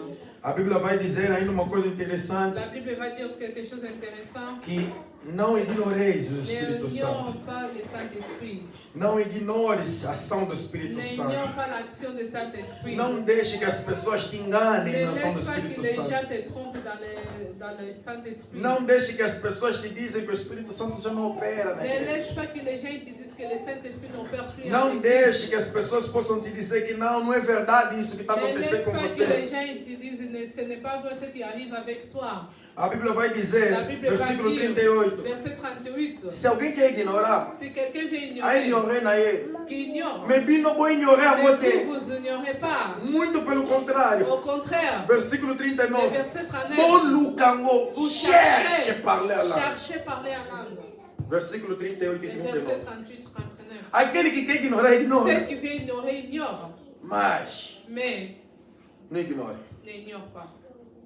A Bíblia vai dizer ainda uma coisa interessante, La Bible va dire quelque chose d'intéressant. que não ignoreis o Espírito Santo. N'ignore pas le Saint-Esprit. Não ignores a ação do Espírito N'ignore Santo. pas l'action du Saint-Esprit. Não deixe que as pessoas te enganem Ne na ação do laisse pas que Espírito les Santo. gens te trompent dans le Saint-Esprit. Não deixe que as pessoas te dizem que o Espírito Santo já não opera na Ne igreja. laisse pas que les gens te disent que le Saint-Esprit n'opère plus. Não avec deixe que as pessoas possam te dizer que não é verdade isso que está Ne laisse acontecendo com pas que les você. gens te disent ce n'est pas vrai ce qui arrive avec toi. A Bíblia vai dizer, La Bible va versículo dire, 38, verset 38, se alguém quer ignorar, si quelqu'un veut a ignorer, ignorar na ele. qui ignore, Mas não vou ignorar a mais você. vous n'ignorez pas. Muito pelo contrário. Au contraire, Versículo le 39. verset 39, Bon Lucango, vous cherche parler a langue. cherchez parler en langue. Versículo 38 e Le verset 39. 38, 39. Aquele que quer ignorar, ignora. Ceux qui veulent ignorer, ignorent, Mas mais não ignore. n'ignore pas.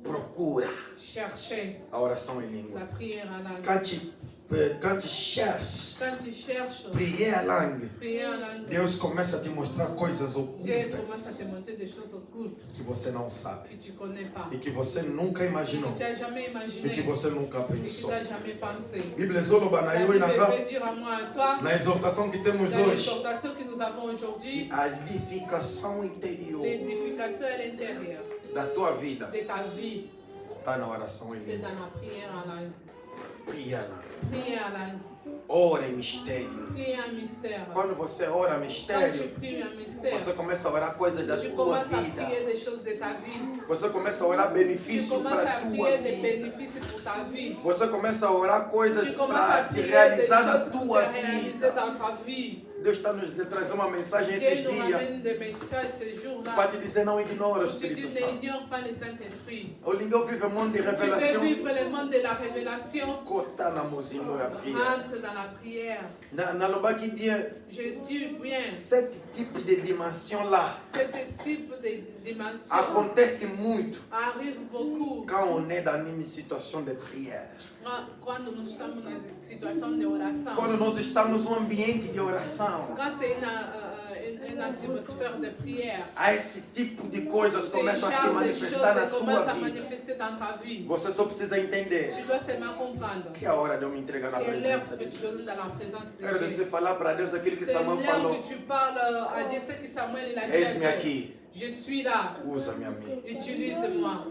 Procura Cherchez a oração em língua. la prière en langue. Quand tu cherches Quand tu cherches prier a langue, prier en langue, Deus começa a te mostrar coisas Dieu commence à te ocultas montrer des choses occultes que você não sabe que tu ne connais pas, e que você nunca imaginou que tu n'as jamais e imaginé, que você nunca et que tu pensou. n'as jamais pensé. Bíblia Zoloba na La eu e Bible na veut dire à moi, à toi, na exortação que temos dans hoje, l'exhortation que nous avons aujourd'hui, que a edificação interior l'édification à l'intérieur da tua vida de ta vie, está na oração em c'est dans língua. la prière en langue. Prier a langue. Prier en langue, Ora em mistério. prier en mystère. Quando você ora Quand tu mistério, pries en mystère, você começa a orar coisas da tu tua commences à vida. prier des choses de ta vie. Você começa a orar Tu benefícios commences para à a tua prier des vida. bénéfices pour ta vie. Você começa a orar coisas Tu commences à para se prier des realizar na choses pour tua se réaliser vida. dans ta vie. Deus está nos trazendo uma mensagem Dieu esses nous dias ramène des messages ces para jours-là. te dizer não ignora o Tu dis, Espírito Santo. n'ignore pas le Saint-Esprit. O Lingão vive um mundo de Tu veux revelação. vivre le monde de la révélation. Kota na mozinho ya prière. Entre dans la prière. Nalobaki bien, Je dis bien, cet type de dimension là ce type de dimension acontece muito arrive beaucoup quand on est dans une situation de prière. Quando nós estamos na situação de oração. Quando nós estamos num ambiente de oração. Quand c'est une atmosphère de prière. Esse tipo de coisas começam a se manifestar na tua vida. Você só precisa entender. Tu dois seulement comprendre. Que é a hora de eu me entregar na presença de Deus. Quero você falar para Deus aquilo que Samuel falou. Que tu parles à Dieu ce que Samuel il a dit. Eis-me aqui. Je suis là. Usa-me a mim. Utilise-moi.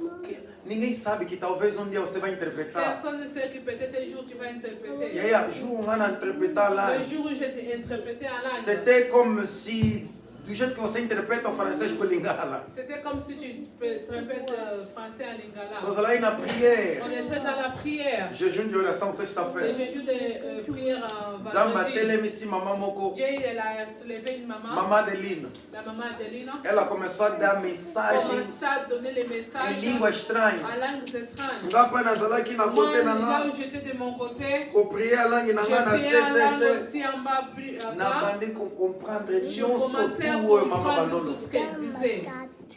Ninguém sabe que talvez um dia você vai interpretar. Personne ne sait que peut-être un jour tu vas interpréter. E aí, João vai interpretar lá. Le jour où j'ai interprété en langue. C'était comme si do jeito que você interpreta o francês por Lingala. C'était comme si tu interprètes français en Lingala. Nós lá na prière. On était dans la prière. Jejum de oração sexta-feira. Le jeûne de prière vendredi. Zamba telemi maman moko. Dieu elle a soulevé une maman. Maman Adelina. La maman Adelina. Ela começou a dar mensagens. Commençait à donner les messages. Em língua estranha. En langues étranges. Ngapa na zala ki na côté na nga. Moi, j'étais de mon côté. Ko prier a langue na nga na CCC. Aussi en bas. Na bande ko comprendre Je nyonso commençais à tuo mama comprendre banolo. tout ce qu'elle disait.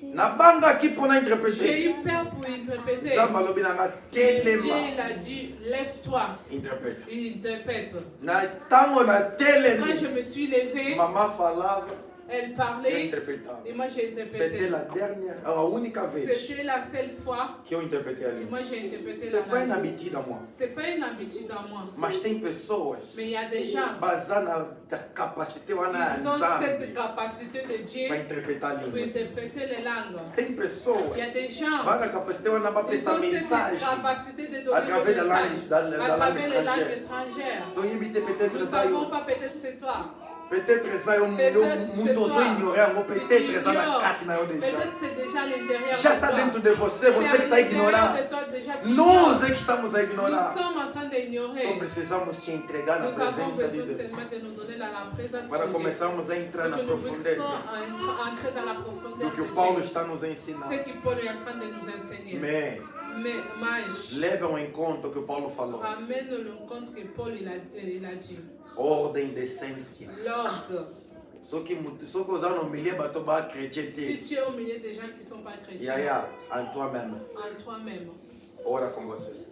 Na banga ki pona interpréter. J'ai eu peur pour interpréter. Zamba lobi na nga Dieu telema. il a dit lève-toi. Interprète. Il interprète. Na tango na telemi. Quand je me suis levée, Maman falava. elle Eu parlait interpretava. et moi j'ai C'était interprété. la dernière, a única vez C'était la seule fois que eu interpretei que ali. moi j'ai interprété C'est pas la une langue. habitude a moi. C'est pas une habitude à moi. Mas tem pessoas Mais il y a des gens basada da capacité wana qui ont cette nzambe capacité de Dieu para interpretar pour línguas. interpréter les langues. Tem pessoas Il y a des gens bana capacité wana ba qui pesa ont cette mensagem capacité de donner através des da messages langue à travers les langues estrangeira. étrangères. Então evite peut-être Nous ne ça savons eu. pas, peut-être c'est toi. Peut-être ça eu muito zo ignorar, peut-être ça na kati na eu déjà. Peut-être c'est déjà à l'intérieur Já de está toi. dentro de você, você que está a ignorar. Nós Nós é que estamos a ignorar. sommes en train d'ignorer. Só precisamos se entregar na Nous avons presença de besoin Deus. seulement de nous donner la présence Para de Dieu. começarmos a entrar na Que nous profundeza puissions entrer dans la profondeur do que de o Paulo Dieu. está nos ensinando. Ce que Paul est en train de nous enseigner. Mas Mais leve ao encontro que o Paulo falou. ramène le compte que Paul il a dit. Ordem, decência. L'ordre. Só que usar no milieu bato ba Si acreditar. tu es au milieu des gens qui ne sont pas E chrétiens, aí, en toi-même, en toi-même, ora com você.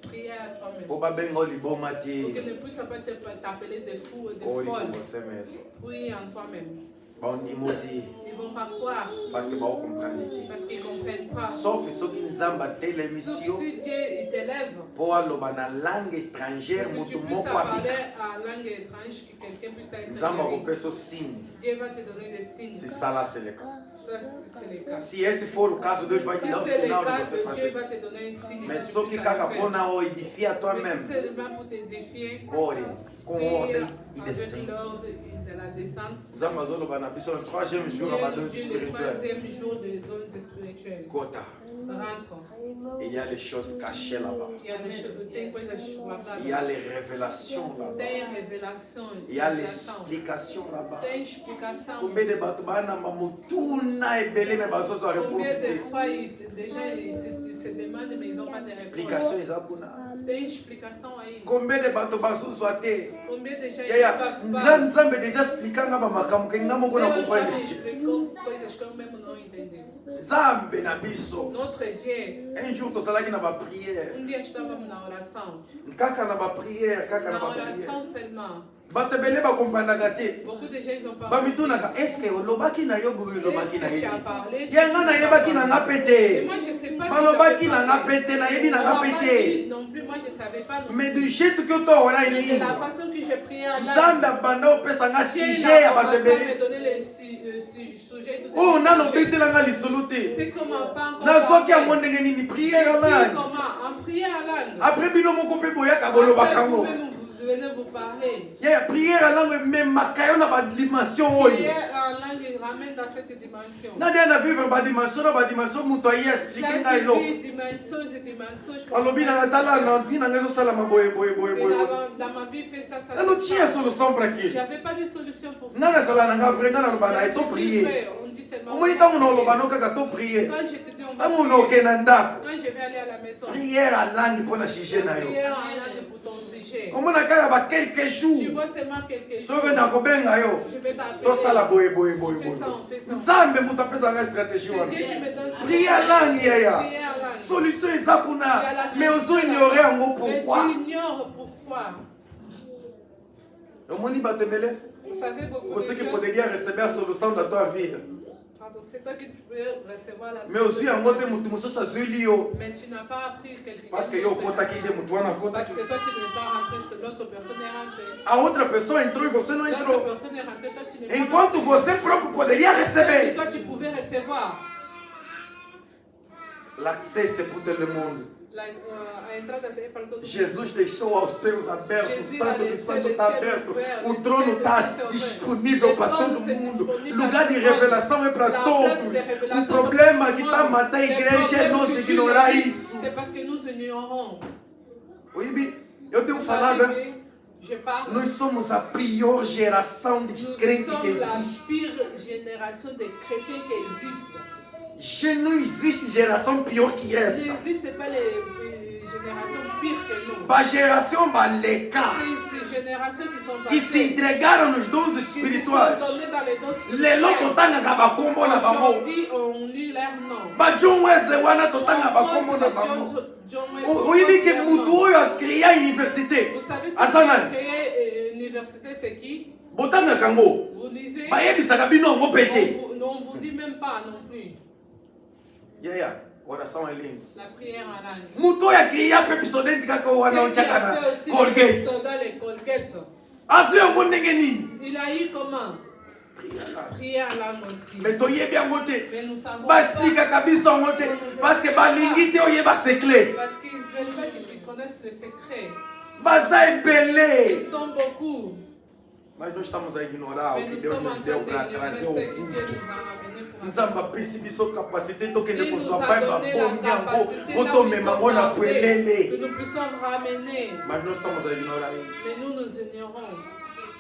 prie à toi-même. Pour pas ben oli bom Pour mati, que ne puisse pas t'appeler de fou et de ori com folle. você mesmo. Prie en toi-même. Bom imoti, Ils ne vont pas croire parce que vão compreender ti. parce qu'ils ne comprennent pas. Sauf ce qui nzamba tele Sauf émission si Dieu il t'élève, pour aloba na langue étrangère que tu mutu puisses moko parler abika. en langue étrange, que quelqu'un puisse être Nzamba élevé. kopeso signe. Dieu va te donner des signes. Se sala c'est le cas. Ça, c'est le cas. Se esse for o caso, Deus vai te Si dar o c'est le sinal cas, de você Dieu fazer. va te donner un signe. Mas que só tu que puisses caca le faire. pona o edifia a tua Mais si mesmo. c'est seulement pour te défier, Ore com prie ordem e avec decência. l'ordre et de la décence. Nzamba azoloba na biso no troisième jour na Dieu badose nous dit le spirituelle. troisième jour de dons spirituels. Kota. Rentre. Il y a les choses cachées là-bas. Il y a des choses, tem coisas guardadas. Il y a les révélations là-bas. Tem revelação. Il y a l'explication là-bas. Tem explicação. Combien de bato bana mamutuna ebele me bazozo a réponse Combien de te. fois déjà ils se demandent mais ils n'ont pas de réponse. Explication ezabuna. Tem explicação aí. Combien de bato bazozo ate. Combien de gens ils Yaya, ne savent nga pas. nzambe déjà expliquanga ba makambo ke nga moko na Deus já me comprendre. explicou coisas que eu mesmo não entendi. Nzambe na biso. Notre Dieu, Un jour tozalaki na ba prière. dia estávamos na oração. Kaka na ba prière, kaka na Na ba prière. oração seulement. Bato ebele bakomprendaka te. Beaucoup de gens ils ont pas. Bamitunaka, est-ce que olobaki na yo boye olobaki na Est-ce que ye tu as te? parlé? Yanga nayebaki na nga pe Et te. moi je sais pas. Balobaki na nga pe te, nayebi na nga pe te. Non plus, moi je savais pas. Non. Mais du jetu que toona Mais de la elingwa façon que j'ai prié à nzambe abanda opesa nga sujet ya bato me ebele donner les sujets. oyo nano obetelanga lisolo te C'est comment pas encore. nazoki yango ndenge nini priere alani Comment en prière à langue. apres bino moko mpe boyaka bolobaka yango Vous venez vous parler. ya priere alango ememaka yo na badimension oyo Prière en langue ramène dans cette dimension. nadia na vivre badimension moto aye explike ngai eloko Dimensions et dimensions. alobi nanga tala na vi nanga ezosalama boye Dans ma vie, fait ça. nano tia solution prake J'avais pas de solution pour ça. nga nasala nanga vrai nga naloba na ye to prie On dit seulement. omoni ntango na oloba no kaka to prie Quand je te dis on va ntango na okende na ndako quand je vais aller à la maison. priere alangi mpo na sujet na yo Prière en langue pour ton sujet. omona kaka ba quelques Tu jours vois seulement quelques jours. soki nakobenga yo Je vais t'appeler. tosala boye On fait ça. nzambe moto apesanga stratégie C'est wana Dieu qui me donne ce priere alangi yaya Prière en langue. solution eza kuna mais ozo ignorer yango pourquoi? Mais tu ignores pourquoi. Omoni bato ebele Vous savez beaucoup ceux qui pourraient dire recevoir la solution dans ta vie. c'est toi qui peux recevoir la mais aussi yango te mutu mosusu azweli yo mais tu n'as pas appris quelqu'un parce que yo okotaki te mutu wana parce akotaki que toi tu n'es pas rentré, l'autre personne est rentrée. a outra pessoa entrou e você não L'autre entrou. personne est rentrée, toi tu n'es pas Enquanto você próprio poderia rentré. receber. Toi tu pouvais recevoir. L'accès c'est pour tout le monde. A entrada é para todo mundo. Jesus deixou aos céus abertos, o Jesus Santo do a Santo descer, está descer, aberto, descer, o descer, trono está descer, disponível descer, para todo descer, mundo. disponível Lugar de para todos. revelação é para La todos. place de révélation O problema que pour está tout le matando a monde. igreja é Le nós problème que ignorar tu isso. C'est parce que nous ignorons. Oibi, eu tenho Vous falado, savez, je parle. nós somos a pior geração de Nous crentes que sommes la existe. pire génération de chrétiens qui existent. Não existe geração pior que Il essa. n'existe pas les générations pires que nous. A geração baleka, Ces générations qui sont que se passées, entregaram nos dons qui se sont espirituais. données dans les dons Lelo spirituels. totanga bakombo na bango. Aujourd'hui, on lit leur nom. Ba John Wesley wana totanga bakombo na bango. Oyebi ke mutu oyo akrea université. Vous savez ce aza qui a nani? créé université, c'est qui? Botangaka ngo. Vous lisez? Bayebisaka bino yango pete. On vous dit même pas non plus. Yaya, oração é linda. La prière en langue. Mutu oyo akrea mpe biso neti kaka wana otyaka na Colgate. Les Colgate. Azwi yango ndenge nini? Il a eu comment? Prière en langue aussi. Mais toyebi yango te. Mais nous savons Basplikaka biso yango te. Parce que balingi te oyeba secret. parce qu'ils veulent pas que tu connaisses le secret. Baza ebele. Ils sont beaucoup. Mas nós estamos a ignorar o Mais que nous Deus sommes en nos train deu de para ignorer trazer ce o que Dieu culto. nous a ramené pour Nzambe apesi biso capacité tokende Il nous kozwa a pai donné la babongi yango capacité là où ils botomema sont ngo na gardés, que pwelele. nous puissions ramener. Mas nós estamos a ignorar isso. Mais nous ignorons.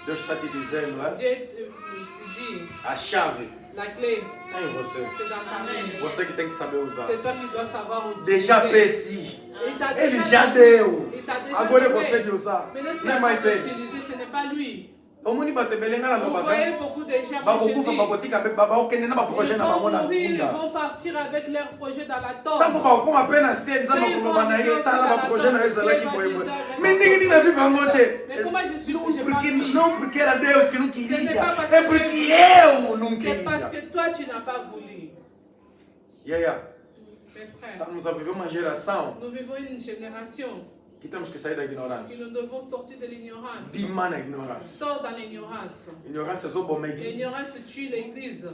Deus está te dizendo, Dieu te dit, a chave la clé, está em você. c'est dans ta main. Você que tem que saber usar. C'est toi qui dois savoir utiliser. Déjà pesi. Il t'a Ele déjà já donné. deu. Il t'a déjà Agora é donné. você de usar. Mais laisse Não é la mais ele. utiliser, ce n'est pas lui. Omoni bato ebele nga na Vous lobaka. voyez beaucoup de gens, Bakokufa je dis, bakotika mpe baokende na baprojet ils na bango vont na mourir, ils bunda. vont partir avec leur projet dans la tombe. Ntango bakokoma mpe na se nzambe akoloba na ye tala baprojet na yo ezalaki boyeboye. Me ndenge nini naviva yango te? Mais comment je suis Não j'ai pas porque, vu? não porque era Deus que não Ce n'est queria, pas parce é que- porque eu não C'est parce queria. que toi tu n'as pas voulu. Yaya, Mes frères, estamos a viver uma geração nous vivons une génération que temos que sair da qui ignorância. nous devons sortir de l'ignorance. Bima na ignorância. Sors dans l'ignorance. Ignorância zoboma L'ignorance igreja. tue l'église.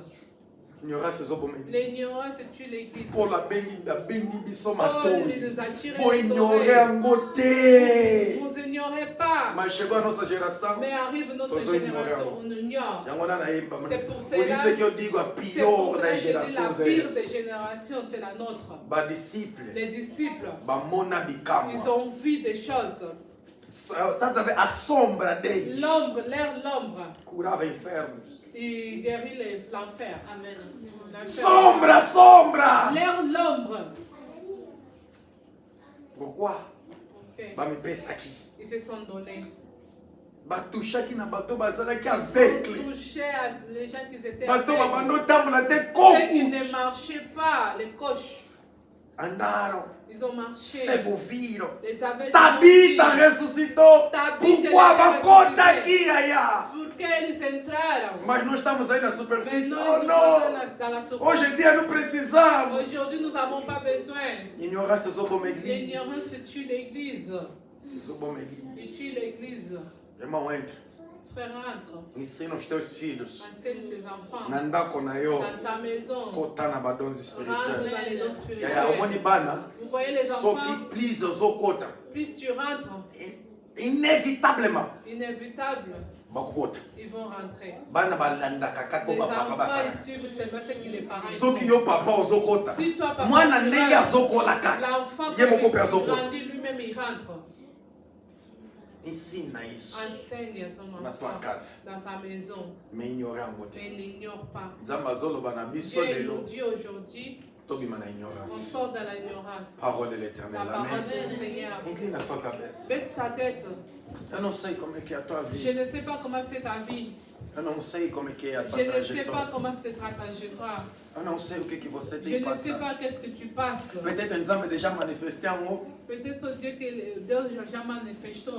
Ignorância zoboma igreja. L'ignorance tue l'église. Paul abengi biso Paul matoi. nous a tiré Bo les ignorer oreilles. yango te. Vous ignorez pas. Mas chegou a nossa geração. Mais arrive notre Tous génération, ignorons. on ignore. Yango nanaimba. C'est pour Por cela- isso que eu digo a C'est pour pior cela das que je dis la gerações é pire essa. des générations, c'est la nôtre. Badisciple. Les disciples, Bamona ils bikamwa. ont vu des choses. Tá a ver a sombra deles. L'ombre, l'ombre, Curava enfermos. il guérit l'enfer. Amen. L'enfer. Sombra, sombra. L'ombre. Pourquoi? Ok. Bamipesa aqui. Ils se sont donnés. Batushaki na bato bazalaki Ils ont aveugle. touché à les gens qui étaient Bato aveugles. babando tambola te Ceux qui koku. ne marchaient pas, les coches, Andaram. ils ont marché. Cego viram. Les aveugles. Tabita ont vu. ressuscitou. Tabita Pourquoi ele bakota ressuscité. aqui, aya? Porque eles entraram. Mas nós estamos aí na Mais superfície. nous, Oh nous não. sommes dans la surface. Hoje em dia não precisamos. Aujourd'hui, nous n'avons pas besoin. Ignorância zoboma igreja. L'ignorance tue l'église. Zoboma igreja. Il tue l'église. Irmão, entra. Frère, entre. Ensina os teus filhos. Enseigne tes enfants. Na ndako na yo. Dans ta maison. Kota na badonzi Rentre spirituels. dans les dons Yaya, spirituels. omoni bana. Vous voyez les Soki enfants, please ozokota. plus tu rentres, Inévitablement. inévitable, Bakokota. ils vont rentrer. Bana balandaka kako Les bapapa enfants, basala. ils suivent seulement ce que les parents Soki font. yo papa ozokota. Si toi, papa, Mwana tu ndenge rentres, azokolaka. l'enfant, Ye moko quand pe il azoko. grandit lui-même, il rentre. Ensina isso. Enseigne à ton Na tua enfant casa. dans ta maison. Mais ignore yango te. Mais n'ignore pas. Nzambe azoloba na biso Dieu nous lelo. dit aujourd'hui, Tobima na on ignorance. sort de l'ignorance. Parole de La l'éternel. parole Amen. du Seigneur. Incline a sua cabeça. Baisse ta tête. Eu não sei como é que é a tua Je vida. ne sais pas comment c'est ta vie. Eu não sei como é que é a tua Je ne sais trajetória. pas comment c'est ta trajectoire. Eu não sei o que você Je tem ne sais passado. pas qu'est-ce que tu passes. Peut-être Nzambe déjà manifesté en haut. Peut-être Dieu que Deus já manifestou.